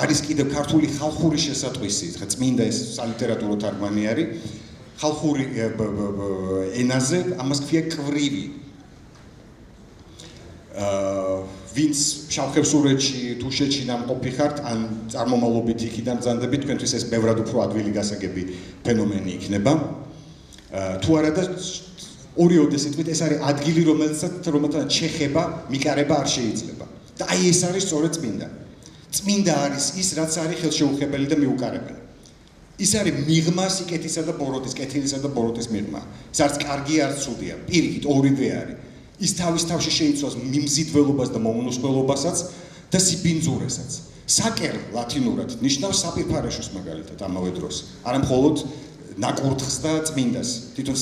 არის კიდევ ქართული ხალხური შესატყვისი, ხა წმინდა ეს სალიტერატურო თარგმანი არის. ხალხური ენაზე ამას ქვია კვრივი. ვინც შავხევსურეთში, თუშეთში ნამყოფი ხართ, ან წარმომავლობით იქიდან ბრძანდებით, თქვენთვის ეს ბევრად უფრო ადვილი გასაგები ფენომენი იქნება. თუ არა და ორიოდე სიტყვით ეს არის ადგილი, რომელთაც შეხება, მიკარება არ შეიძლება. და აი ეს არის სწორედ წმინდა. წმინდა არის ის, რაც არის ხელშეუხებელი და მიუყარებელი. ის არის მიღმა სიკეთისა და ბოროტის, კეთილისა და ბოროტის მიღმა. ეს არის კარგი, არც ცუდია. პირიქით ორივე არის. ის თავის თავში შეიცავს მიმზიდველობას და მომნოსველობასაც და სიბინძურესაც. საკერ ლათინურად ნიშნავს საპირფარეშოს მაგალითად ამავე დროს. არა მხოლოდ ნაკურთხს და წმინდას. თვითონ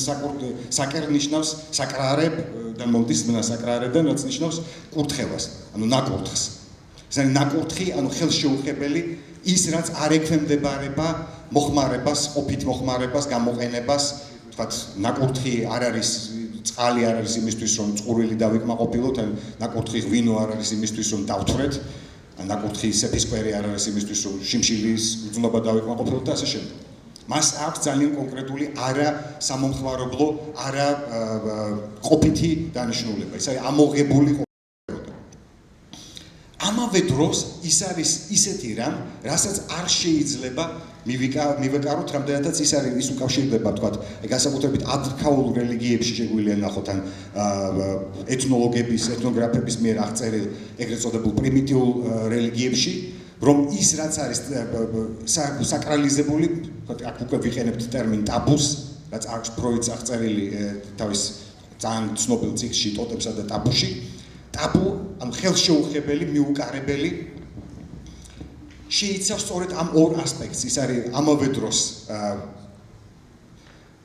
საკერ ნიშნავს საკრარებიდან მომდის ზმნა საკრარებიდან, რაც ნიშნავს კურთხევას, ანუ ნაკურთხს. ეს არის ნაკურთხი, ანუ ხელშეუხებელი, ის რაც არ ექვემდებარება მოხმარებას, ყოფით მოხმარებას, გამოყენებას, თქვათ, ნაკურთხი არ არის წყალი არ არის იმისთვის, რომ წყურვილი დავიკმაყოფილოთ, ან ნაკურთხი ღვინო არ არის იმისთვის, რომ დავთვრეთ, ან ნაკურთხი სეფისკვერი არ არის იმისთვის, რომ შიმშილის უძნობა დავიკმაყოფილოთ და ასე შემდეგ. მას აქვს ძალიან კონკრეტული არა სამომხმარებლო, არა ყოფითი დანიშნულება. ეს არის ამოღებული ყოფილება. ამავე დროს ის არის ისეთი რამ, რასაც არ შეიძლება მივეკაროთ, რამდენადაც ის არის ის უკავშირდება, თქვათ, განსაკუთრებით ადრქაულ რელიგიებში შეგვიძლია ნახოთ ან ეთნოგრაფების მიერ აღწერილ ეგრეთ წოდებულ პრიმიტიულ რელიგიებში, რომ ის რაც არის საკრალიზებული, აქ უკვე ვიყენებთ ტერმინ ტაბუს, რაც აქვს ფროიდს აღწერილი თავის ძალიან ცნობილ წიგნში ტოტებსა და ტაბუში. ტაბუ, ანუ ხელშეუხებელი, მიუყარებელი შეიცავს სწორედ ამ ორ ასპექტს. ის არის ამავე დროს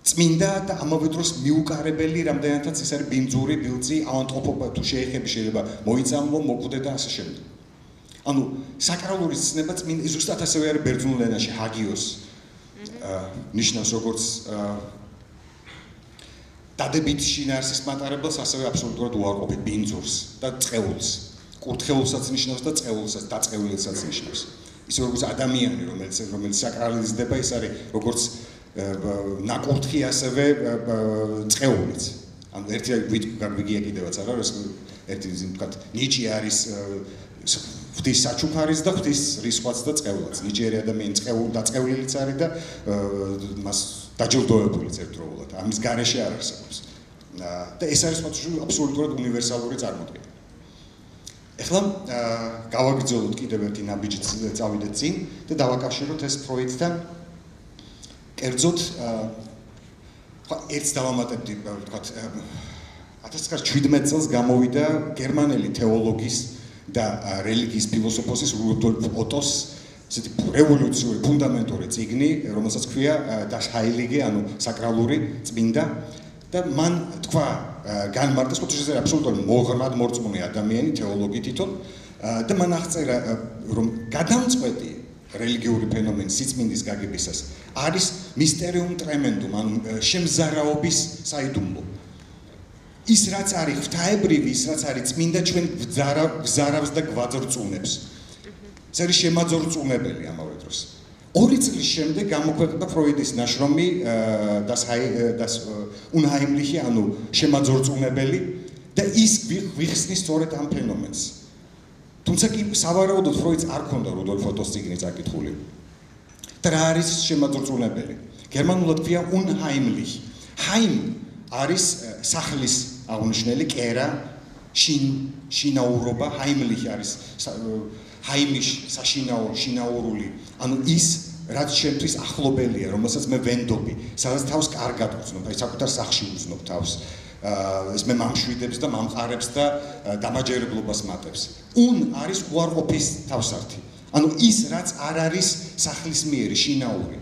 წმინდა და ამავე დროს მიუყარებელი, რამდენადაც ის არის ბინძური, ბილწი, ავანტყოფობა თუ შეეხები შეიძლება მოიწამლო, მოკვდე და ასე შემდეგ. ანუ საკრალური ცნება წმინდა ზუსტად ასევე არის ბერძნულ ენაში ჰაგიოს ნიშნავს როგორც დადებით შინაარსის მატარებელს, ასევე აბსოლუტურად უარყოფით ბინძურს და წყეულს. კურთხეულსაც ნიშნავს და წყეულსაც, დაწყეულსაც ნიშნავს. ისე როგორც ადამიანი, რომელიც საკრალიზდება, ის არის როგორც ნაკურთხი, ასევე წყეულიც. ანუ ერთი გვიგია კიდევაც არა, ერთი თქვათ, ნიჭი არის ღვთის საჩუქარიც და ღვთის რისხვაც და წყეულაც. ნიჭიერი ადამიანი დაწყეულიც არის და მას დაჯილდოებულიც ერთდროულად. ამის გარეშე არ არსებობს. და ეს არის აბსოლუტურად უნივერსალური წარმოდგენა. ეხლა გავაგრძელოთ კიდევ ერთი ნაბიჯით წავიდეთ წინ და დავაკავშიროთ ეს ფროიდთან. კერძოდ ერთს დავამატებდი, ვთქვათ, 1917 წელს გამოვიდა გერმანელი თეოლოგის და რელიგიის ფილოსოფოსის რუდოლფ ოტოს ესეთი რევოლუციური ფუნდამენტური წიგნი, რომელსაც ქვია Das Heilige, ანუ საკრალური წმინდა და მან თქვა განმარტა, თუმცა ეს არის აბსოლუტურად მოღრმად მორწმუნე ადამიანი, თეოლოგი თვითონ და მან აღწერა, რომ გადამწყვეტი რელიგიური ფენომენი სიწმინდის გაგებისას არის მისტერიუმ ტრემენდუმ, ანუ შემზარავობის საიდუმლო. ის რაც არის ღვთაებრივი, ის რაც არის წმინდა, ჩვენ გზარავს და გვაძრწუნებს. ეს არის შემაძრწუნებელი ამავე დროს. 2 წლის შემდეგ გამოქვეყნდა ფროიდის ნაშრომი Das Unheimliche, ანუ შემაძრწუნებელი და ის გვიხსნის სწორედ ამ ფენომენს. თუმცა კი სავარაუდოდ ფროიდს არ ჰქონდა რუდოლფ ოტოს წიგნი წაკითხული. და რა არის შემაძრწუნებელი? გერმანულად ქვია Unheimlich. Heim არის სახლის აღნიშნელი კერა, შინაურობა, Heimlich არის Heimisch, საშინაო, შინაურული. ანუ ის რაც შემთვის ახლობელია, რომელსაც მე ვენდობი, სადაც თავს კარგად ვუძნობ, აი საკუთარ სახლში ვუძნობ თავს. ეს მე მამშვიდებს და მამყარებს და დამაჯერებლობას მატებს. არის უარყოფის თავსართი. ანუ ის რაც არ არის სახლისმიერი, შინაური.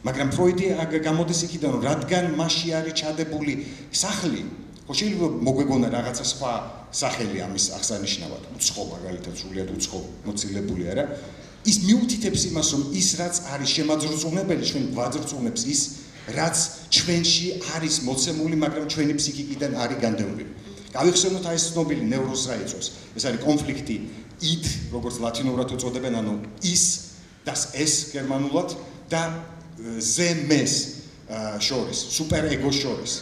მაგრამ ფროიდი გამოდის იქიდან, რომ რადგან მასში არის ჩადებული სახლი, ხო შეიძლება მოგვეგონა რაღაცა სხვა სახელი ამის აღსანიშნავად, უცხო მაგალითად, სრულიად უცხო, მოცილებული არა. ის მიუთითებს იმას, რომ ის რაც არის შემაძრწუნებელი, ჩვენ გვაძრწუნებს ის, რაც ჩვენში არის მოცემული, მაგრამ ჩვენი ფსიქიკიდან არის განდევნილი. გავიხსენოთ აი ეს ცნობილი ნევროზს რა იწვევს. ეს არის კონფლიქტი id, როგორც ლათინურად უწოდებენ, ანუ ის, das es გერმანულად და ზემეს შორის, სუპერეგოს შორის.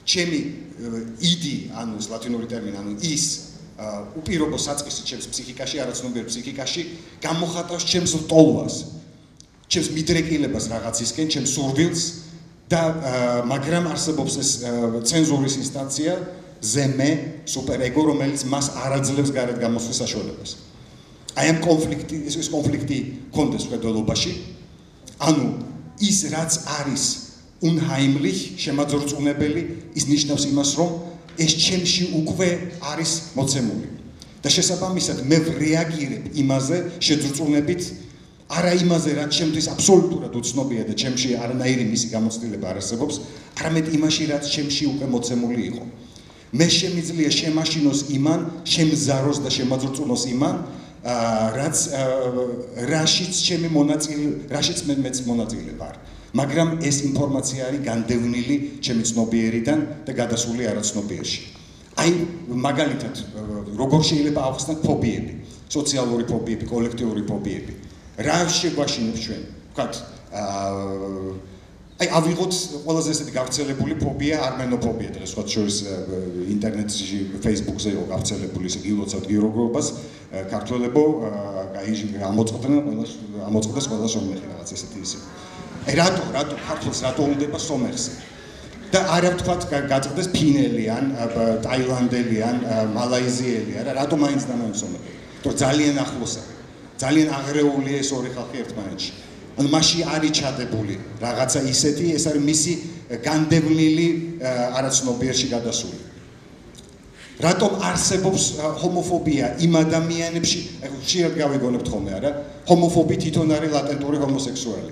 ჩემი id, ანუ ლათინური ტერმინი, ანუ ის უპირობო საწყისი ჩემს ფსიქიკაში, არაცნობიერ ფსიქიკაში გამოხატავს ჩემს ლტოლვას, ჩემს მიდრეკილებას რაღაცისკენ, ჩემს სურვილს და მაგრამ არსებობს ეს ცენზურის ინსტანცია, ზემე, სუპერეგო, რომელიც მას არ აძლევს გარეთ გამოსვლის საშუალებას. აი ამ კონფლიქტი კონდეს ხედველობაში. ანუ ის რაც არის unheimlich, შემაძორწუნებელი, ის ნიშნავს იმას, რომ ეს ჩემში უკვე არის მოცემული. და შესაბამისად მე რეაგირებ იმაზე შეძრწუნებით, არა იმაზე, რაც ჩემთვის აბსოლუტურად უცნობია და ჩემში არანაირი მისი გამოცდილება არ არსებობს, არამედ იმაში, რაც ჩემში უკვე მოცემული იყო. მე შემიძლია შემაშინოს იმან, შემზაროს და შემაძრწუნოს იმან, რაც რაშიც მეც მონაწილე ვარ. მაგრამ ეს ინფორმაცია არის განდევნილი ჩემი ცნობიერიდან და გადასული არაცნობიერში. აი მაგალითად როგორ შეიძლება ავხსნათ ფობიები, სოციალური ფობიები, კოლექტიური ფობიები. რა შეგვაშინებს ჩვენ? ვთქვათ, აი ავიღოთ ყველაზე ესეთი გავრცელებული ფობია არმენოფობია, დღეს სხვა შორის ინტერნეტში, Facebook-ზე იყო გავრცელებული, ისე გილოცავთ გიროგრობას, ქართველებო, აი ამოწყდეს ყველა სომეხი რაღაც ესეთი ისე. აი რატო ქართულს რატო უნდება სომეხზე? და არა ვთქვათ გაწყდეს ფინელი ან ტაილანდელი ან მალაიზიელი, არა, რატო მაინც დამაინც სომეხი? თორე ძალიან ახლოსა. ძალიან აღრეულია ეს ორი ხალხი ერთმანეთში. ანუ მასში არის ჩადებული რაღაცა ისეთი, ეს არის მისი განდევნილი არაცნობიერში გადასული. რატომ არსებობს ჰომოფობია იმ ადამიანებში, ხშირად გავიგონებთ ხოლმე, არა? ჰომოფობი თვითონ არის ლატენტური ჰომოსექსუალი.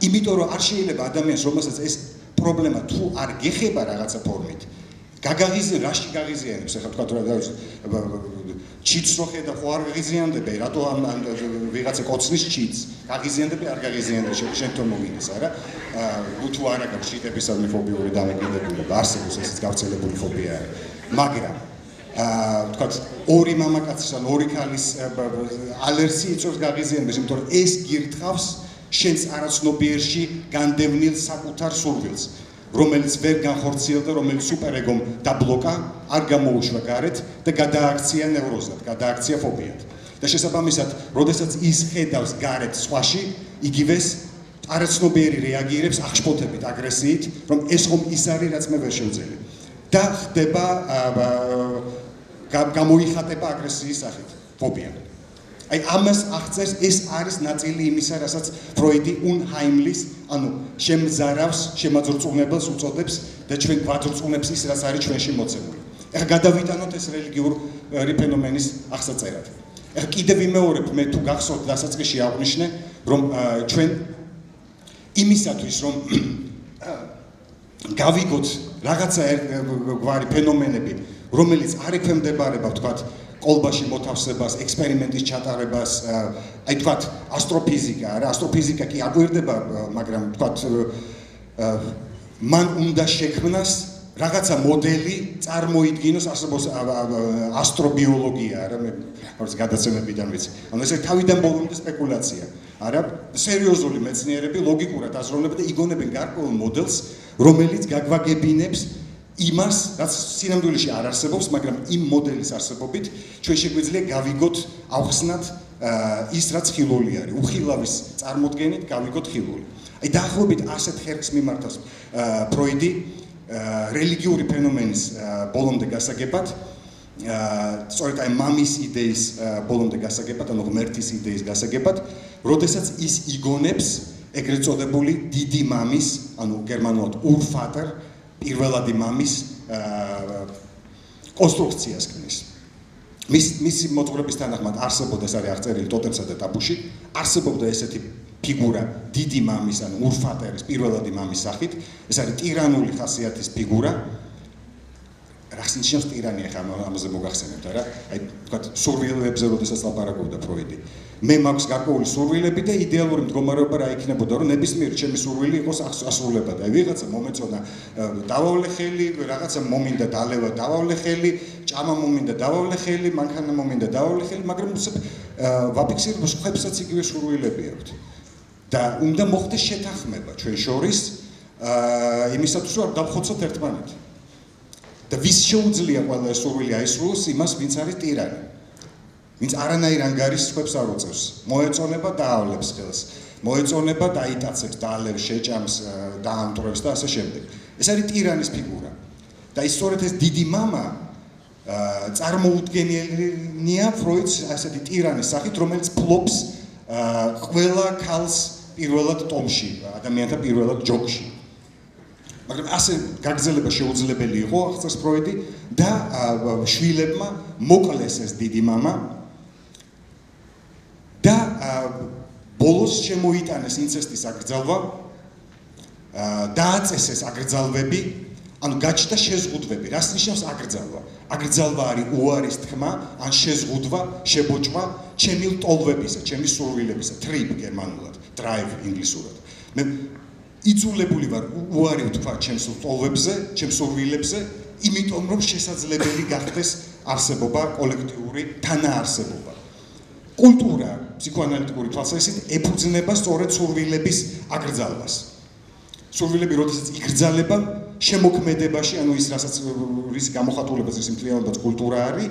იმიტომ რომ არ შეიძლება ადამიანს, რომელსაც ეს პრობლემა თუ არ გეხება რაღაცა ფორმით, რაში გაღიზიანებს, ახლა თქვა ჩიტს რო ხედავ, ხო არ გაღიზიანდება, რატო ამ ვიღაცა კოცნის ჩიტს, გაღიზიანდება, არ გაღიზიანდება, შენ თვითონ მოგინდეს, არა? თუ არა გაქვს ჩიტებისადმი ფობიური დამოკიდებულება, არსებობს ესეც გავრცელებული ფობია არის. მაგრამ ვთქვათ, ორი მამაკაცის ან ორი ქალის ალერსი იწვევს გაღიზიანებას, იმიტომ რომ ეს გირთხავს შენს არაცნობიერში განდევნილ საკუთარ სურვილს, რომელიც ვერ განხორციელდა, რომელიც სუპერეგომ დაბლოკა, არ გამოუშვა გარეთ და გადააქცია ნევროზად, გადააქცია ფობიად. და შესაბამისად, როდესაც ის ხედავს გარეთ სხვაში, იგივეს არაცნობიერი რეაგირებს აღშფოთებით, აგრესიით, რომ ეს ხომ ის არის, რაც მე ვერ შევძელი. და ხდება გამოიხატება აგრესიის სახით, ფობია. აი ამას აღწერს, ეს არის ნაწილი იმისა, რასაც ფროიდი unheimlich, ანუ შემზარავს, შემაძრწუნებელს უწოდებს და ჩვენ გვაძრწუნებს ის, რაც არის ჩვენში მოცემული. ეხლა გადავიტანოთ ეს რელიგიური ფენომენის აღსაწერად. ეხლა კიდევ ვიმეორებ, მე თუ გახსოვთ დასაწყისში აღვნიშნე, რომ ჩვენ იმისათვის, რომ გავიგოთ რაღაცა გვარი ფენომენები, რომელიც არ ექვემდებარება, ვთქვათ, კოლბაში მოთავსებას, ექსპერიმენტის ჩატარებას, აი ვთქვათ, ასტროფიზიკა, არა, ასტროფიზიკა კი აგვირდება, მაგრამ ვთქვათ, მან უნდა შექმნას რაღაცა მოდელი, წარმოიდგინოს არსებობს ასტრობიოლოგია, არა, მე როგორც გადაცემებიდან ვიცი. ანუ ესე თავიდან ბოლომდე სპეკულაცია. არა, სერიოზული მეცნიერები ლოგიკურად აზროვნებენ და იგონებენ გარკვეულ მოდელს, რომელიც გაგვაგებინებს იმას, რაც სინამდვილეში არ არსებობს, მაგრამ იმ მოდელის არსებობით ჩვენ შეგვიძლია გავიგოთ, ავხსნათ ის, რაც ხილული არის. უხილავის წარმოდგენით გავიგოთ ხილული. აი დაახლოებით ასეთ ხერხს მიმართავს ფროიდი რელიგიური ფენომენის ბოლომდე გასაგებად, სწორედ აი მამის იდეის ბოლომდე გასაგებად, ანუ ღმერთის იდეის გასაგებად, როდესაც ის იგონებს ეგრეთ წოდებული დიდი მამის, ანუ გერმანულად Urvater, პირველადი მამის კონსტრუქციას ქმნის. მისი მოძღვრების თანახმად არსებობდა, ეს არის აღწერილი ტოტემსა და ტაბუში, არსებობდა ესეთი ფიგურა დიდი მამის, ანუ Urvateris, პირველადი მამის სახით, ეს არის ტირანული ხასიათის ფიგურა. რას ნიშნავს ტირანია, ხა ამაზე მოგახსენებთ, არა? აი, ვთქვათ, სურვილებზე როდესაც ლაპარაკობდა ფროიდი. მე მაქვს გარკვეული სურვილები და იდეალური მდგომარეობა რა იქნებოდა, რომ ნებისმიერი ჩემი სურვილი იყოს ასრულებადი. აი, ვიღაცა მომეწონა, დავავლე ხელი, რაღაცა მომინდა დალევა, დავავლე ხელი, ჭამა მომინდა, დავავლე ხელი, მანქანა მომინდა, დავავლე ხელი, მაგრამ ვაფიქსირებ, რომ სხვებსაც იგივე სურვილები აქვთ. და უნდა მოხდეს შეთანხმება ჩვენ შორის, იმისათვის, რომ დავხოცოთ ერთმანეთი. და ვის შეუძლია ყველა ეს სურვილი აისრულოს, იმას, ვინც არის ტირანი. ვინც არანაირ ანგარიშს სხვებს არ უწევს. მოეწონება დაავლებს ხელს, მოეწონება დაიტაცებს, დაალევს, შეჭამს, დაამტვრევს და ასე შემდეგ. ეს არის ტირანის ფიგურა. და ის სწორედ ეს დიდი მამა წარმოუდგენელია ფროიდს ასეთი ტირანის სახით, რომელიც ფლობს ყველა ქალს პირველად ტომში, ადამიანთა პირველად ჯოგში. მაგრამ ასე გაგრძელება შეუძლებელი იყო, აღწერს ფროიდი და შვილებმა მოკლეს ეს დიდი მამა და ბოლოს შემოიტანეს ინცესტის აკრძალვა, დააწესეს აკრძალვები, ანუ გაჩნდა შეზღუდვები. რას ნიშნავს აკრძალვა? აკრძალვა არის უარის თქმა, ან შეზღუდვა, შებოჭვა ჩემი ლტოლვებისა, ჩემი სურვილებისა, trip გერმანულად, drive ინგლისურად. მე იწულებული ვარ უარი ვთქვა ჩემს ლტოლვებზე, ჩემს სურვილებზე, იმიტომ რომ შესაძლებელი გახდეს არსებობა, კოლექტიური თანაარსებობა. კულტურა ფსიქოანალიტიკური თვალსაზრისით ეფუძნება სწორედ სურვილების აკრძალვას. სურვილები როდესაც იკრძალება შემოქმედებაში, ანუ ის რასაც რის გამოხატულებაც ის მთლიანობაც კულტურა არის,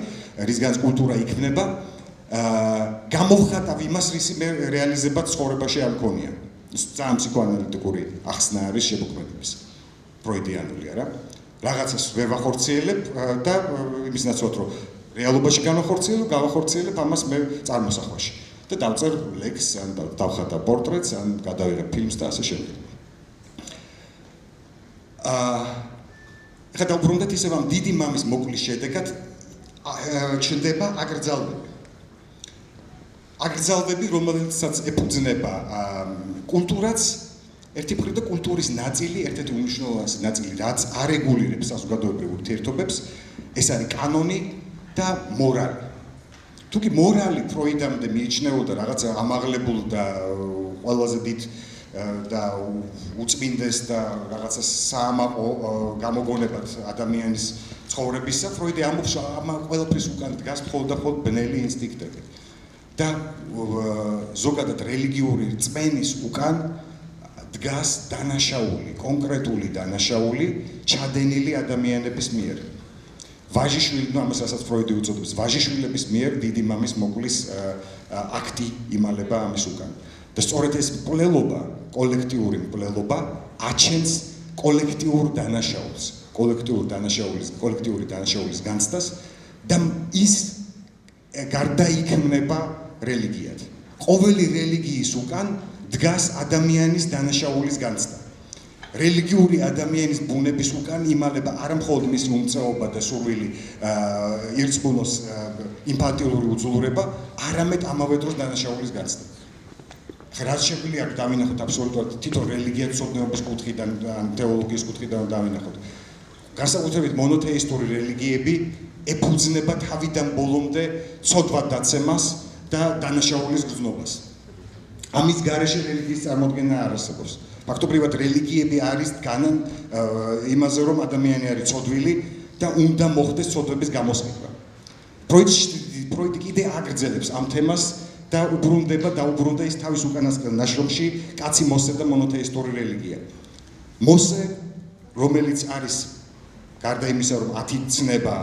რისგანაც კულტურა იქმნება, გამოვხატავ იმას, რის რეალიზება ცხოვრებაში არ მქონია. ძალიან ფსიქოანალიტიკური ახსნა არის შემოქმედების. ფროიდიანული არა? რაღაცას ვერ ვახორციელებ და იმის ნაცვლად რომ რეალობაში გავახორციელებ ამას მე წარმოსახვაში. და დავწერ ლექსს, ან დავხატავ პორტრეტს, ან გადავიღებ ფილმს და ასე შემდეგ. ხა დაუბრუნდეთ ისევ ამ დიდი მამის მოკვლის შედეგად ჩნდება აკრძალვები. აკრძალვები, რომელსაც ეფუძნება კულტურაც, ერთი მხრიდან და კულტურის ნაწილი, ერთ-ერთი უმნიშვნელოვანესი ნაწილი, რაც არეგულირებს საზოგადოებრივ ურთიერთობებს, ეს არის კანონი და მორალი. თუკი მორალი ფროიდამდე მიიჩნეოდა რაღაც ამაღლებულ და ყველაზე დიდ და უწმინდეს და რაღაცა საამაყო გამოგონებად ადამიანის ცხოვრებისა, ფროიდი ამბობს, ამ ყველაფრის უკან დგას მხოლოდ და მხოლოდ ბნელი ინსტინქტები. და ზოგადად რელიგიური რწმენის უკან დგას დანაშაული, კონკრეტული დანაშაული, ჩადენილი ადამიანების მიერ. ვაჟიშვილი, ნუ ამას რასაც ფროიდი უწოდებს, ვაჟიშვილების მიერ დიდი მამის მოკვლის აქტი იმალება ამის უკან. და სწორედ ეს მკვლელობა, კოლექტიური მკვლელობა აჩენს კოლექტიური დანაშაულის განცდას და ის გარდაიქმნება რელიგიად. ყოველი რელიგიის უკან დგას ადამიანის დანაშაულის განცდა. რელიგიური ადამიანის ბუნების უკან იმალება არა მხოლოდ მისი უმწეობა და სურვილი ირწმუნოს ინფანტილური უძლურება, არამედ ამავე დროს დანაშაულის განცდა. რაც შეგვიძლია აქ დავინახოთ აბსოლუტურად თვითონ რელიგიათმცოდნეობის კუთხიდან ან თეოლოგიის კუთხიდან დავინახოთ. განსაკუთრებით მონოთეისტური რელიგიები ეფუძნება თავიდან ბოლომდე ცოდვად დაცემას და დანაშაულის გრძნობას. ამის გარეშე რელიგიის წარმოდგენა არ არსებობს. ფაქტობრივად რელიგიები არის დგანან იმაზე, რომ ადამიანი არის ცოდვილი და უნდა მოხდეს ცოდვების გამოსყიდვა. ფროიდი კიდე აგრძელებს ამ თემას და დაუბრუნდა ის თავის უკანასკნელ ნაშრომში კაცი მოსე და მონოთეისტური რელიგია. მოსე, რომელიც არის გარდა იმისა, რომ 10 ცნება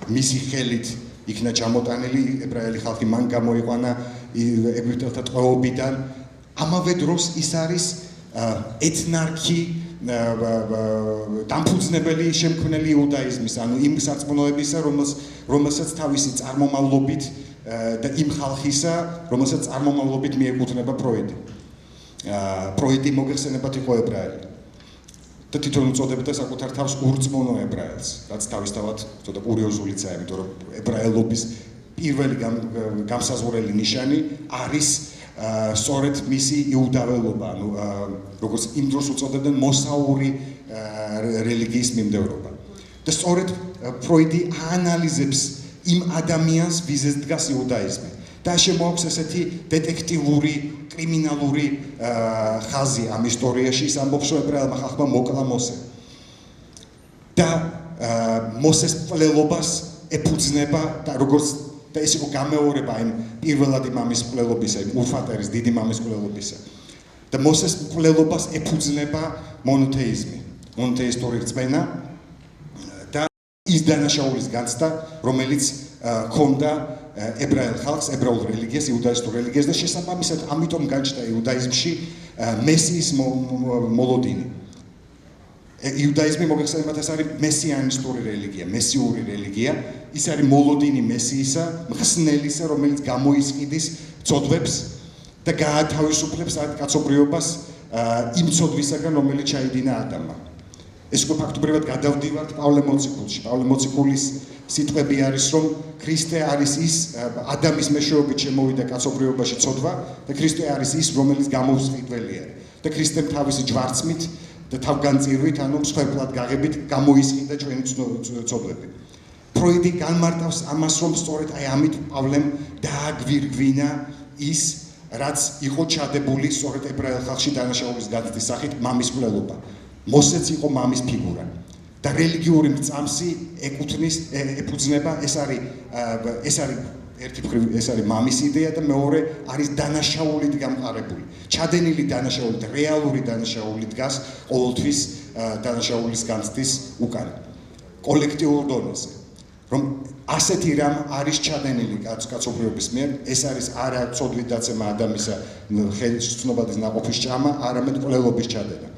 მისი ხელით იქნა ჩამოტანილი, ებრაელი ხალხი მან გამოიყვანა ეგვიპტელთა ტყვეობიდან, ამავე დროს ის არის ეთნარქი დამფუძნებელი შემქმნელი იუდაიზმის, ანუ იმ სარწმუნოებისა, რომელსაც თავისი წარმომავლობით და იმ ხალხისა, რომელსაც წარმომავლობით მიეკუთვნება ფროიდი. ფროიდი მოგეხსენებათ იყო ებრაელი. და თვითონ უწოდებდა საკუთარ თავს ურწმუნო ებრაელს, რაც თავისთავად ცოტა კურიოზულიცაა, იმიტომ რომ ებრაელობის პირველი გამსაზღვრელი ნიშანი არის სწორედ მისი იუდაველობა, ანუ როგორც იმ დროს უწოდებდნენ მოსაური რელიგიის მიმდევრობა. და სწორედ ფროიდი აანალიზებს იმ ადამიანს, ვიზეს დგას იუდაიზმი. და შემოაქვს ესეთი დეტექტიური, კრიმინალური ხაზი ამ ისტორიაში, ის ამბობს, რომ ებრაელმა ხალხმა მოკლა მოსე. და მოსეს მკვლელობას ეფუძნება და როგორც და ეს იყო გამეორება იმ პირველადი მამის მკვლელობისა, იმ ურფატერის დიდი მამის მკვლელობისა. და მოსეს მკვლელობას ეფუძნება მონოთეიზმი, მონოთეისტური რწმენა და ის დანაშაულის განცდა, რომელიც ქონდა ებრაელ ხალხს, ებრაულ რელიგიას, იუდაისტურ რელიგიას და შესაბამისად ამიტომ განჩნდა იუდაიზმში მესიის მოლოდინი. იუდაიზმი მოგეხსენებათ, ეს არის მესიანისტური რელიგია, მესიური რელიგია. ის არის მოლოდინი მესიისა, მხსნელისა, რომელიც გამოისყიდის ცოდვებს და გაათავისუფლებს კაცობრიობას იმ ცოდვისაგან, რომელიც ჩაიდინა ადამმა. ეს უკვე ფაქტობრივად გადავდივართ პავლე მოციქულში. პავლე მოციქულის სიტყვები არის, რომ ქრისტე არის ის ადამის მეშვეობით შემოვიდა კაცობრიობაში ცოდვა და ქრისტე არის ის, რომელიც გამოუსყიდველია. და ქრისტემ თავისი ჯვარცმით და თავგანწირვით, ანუ მსხვერპლად გაღებით გამოისყიდა ჩვენი ცოდვები. ფროიდი განმარტავს ამას, რომ სწორედ აი ამით პავლემ დააგვირგვინა ის, რაც იყო ჩადებული სწორედ ებრაელ ხალხში დანაშაულის განცდის სახით მამის მკვლელობა. მოსეც იყო მამის ფიგურა. და რელიგიური მრწამსი ეფუძნება, ეს არის ერთი მხრივ ეს არის მამის იდეა და მეორე არის დანაშაულით გამყარებული. ჩადენილი დანაშაულით, რეალური დანაშაული დგას ყოველთვის დანაშაულის განცდის უკან. კოლექტიურ დონეზე. რომ ასეთი რამ არის ჩადენილი კაცობრიობის მიერ, ეს არის არა ცოდვით დაცემა ადამიანისა ხელისუფლების ნაყოფის ჭამა, არამედ მკვლელობის ჩადენა.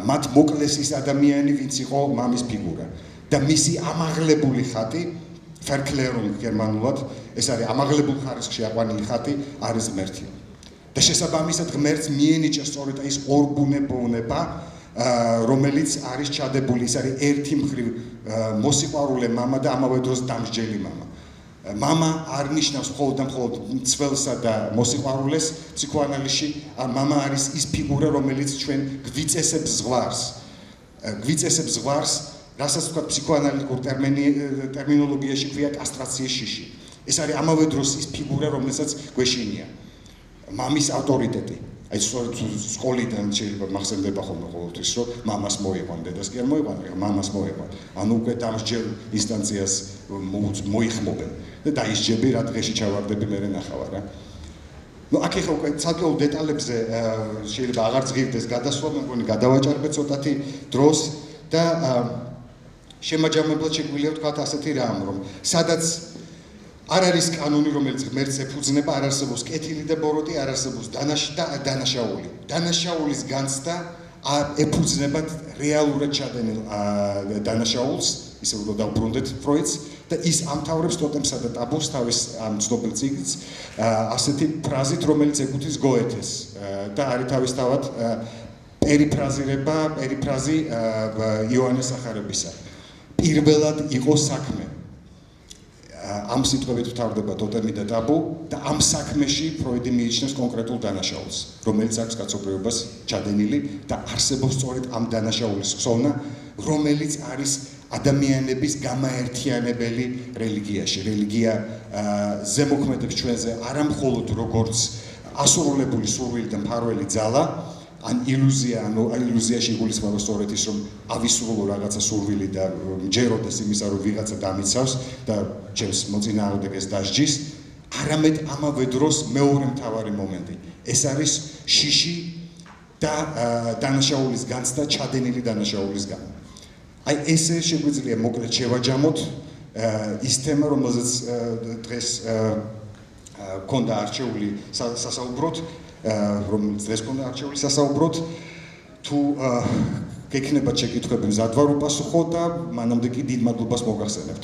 მათ მოკლეს ის ადამიანი, ვინც იყო მამის ფიგურა და მისი ამაღლებული ხატი, Verklärung გერმანულად, ეს არის ამაღლებულ ხარისხში აყვანილი ხატი, არის ღმერთი. და შესაბამისად ღმერთს მიენიჭა სწორედ ის ორბუნება, რომელიც არის ჩადებული, ის არის ერთი მხრივ მოსიყვარულე მამა და ამავე დროს დამსჯელი მამა. მამა არ ნიშნავს მხოლოდ და მხოლოდ მცველსა და მოსიყვარულეს ფსიქოანალიზში, მამა არის ის ფიგურა, რომელიც ჩვენ გვიწესებს ზღვარს. გვიწესებს ზღვარს, რასაც თქვა ფსიქოანალიტიკურ ტერმინოლოგიაში ქვია კასტრაციის შიში. ეს არის ამავე დროს ის ფიგურა, რომელსაც გვეშინია. მამის ავტორიტეტი. აი სწორედ სკოლიდან შეიძლება მახსენდება ხოლმე ყოველთვის, რომ მამას მოიყვან, დედას კი არ მოიყვან, მამას მოიყვან. ანუ უკვე დამსჯელ ინსტანციას მოიხმობენ. და დაისჯები რა დღეში ჩავარდები მე ნახავარ რა. ნუ აქ ახლა უკვე ცალკეულ დეტალებზე შეიძლება აღარ ზღირდეს გადასვლა, მე მგონი გადავაჭარბეთ ცოტათი დროს და შემაჯამებლად შეგვიძლია ვთქვათ ასეთი რამ, რომ სადაც არ არის კანონი, რომელიც ღმერთს ეფუძნება, არ არსებობს კეთილი და ბოროტი, არ არსებობს დანაშაული. დანაშაულის განცდა ეფუძნებათ რეალურად ჩადენილ დანაშაულს, ისე რომ დავბრუნდეთ ფროიდს და ის ამთავრებს ტოტემსა და ტაბუს თავის ამ ცნობილ წიგნს ასეთი ფრაზით, რომელიც ეკუთვნის გოეთეს და არის თავისთავად პერიფრაზი იოანეს სახარებისა. პირველად იყო საქმე. ამ სიტყვებით ვთავრდება ტოტემი და ტაბუ და ამ საქმეში ფროიდი მიიჩნევს კონკრეტულ დანაშაულს, რომელიც აქვს კაცობრიობას ჩადენილი და არსებობს სწორედ ამ დანაშაულის ხსოვნა, რომელიც არის ადამიანების გამაერთიანებელი რელიგიაში. რელიგია ზემოქმედებს ჩვენზე არა მხოლოდ როგორც ასრულებული სურვილი და მფარველი ძალა, ან ილუზია, ანუ ილუზიაში იგულისხმება სწორედ ის, რომ ავისრულო რაღაცა სურვილი და მჯეროდეს იმისა, რომ ვიღაცა დამიცავს და ჩემს მოწინააღმდეგეს დასჯის, არამედ ამავე დროს მეორე მთავარი მომენტი. ეს არის შიში და დანაშაულის განცდა, ჩადენილი დანაშაულის გამო. აი ესე შეგვიძლია მოკლედ შევაჯამოთ ის თემა, რომელზეც დღეს გქონდა არჩეული სასაუბროთ, რომელიც დღეს გქონდა არჩეული სასაუბროთ, თუ გექნებათ შეკითხვები მზად ვარ უპასუხო და მანამდე კი დიდ მადლობას მოგახსენებთ.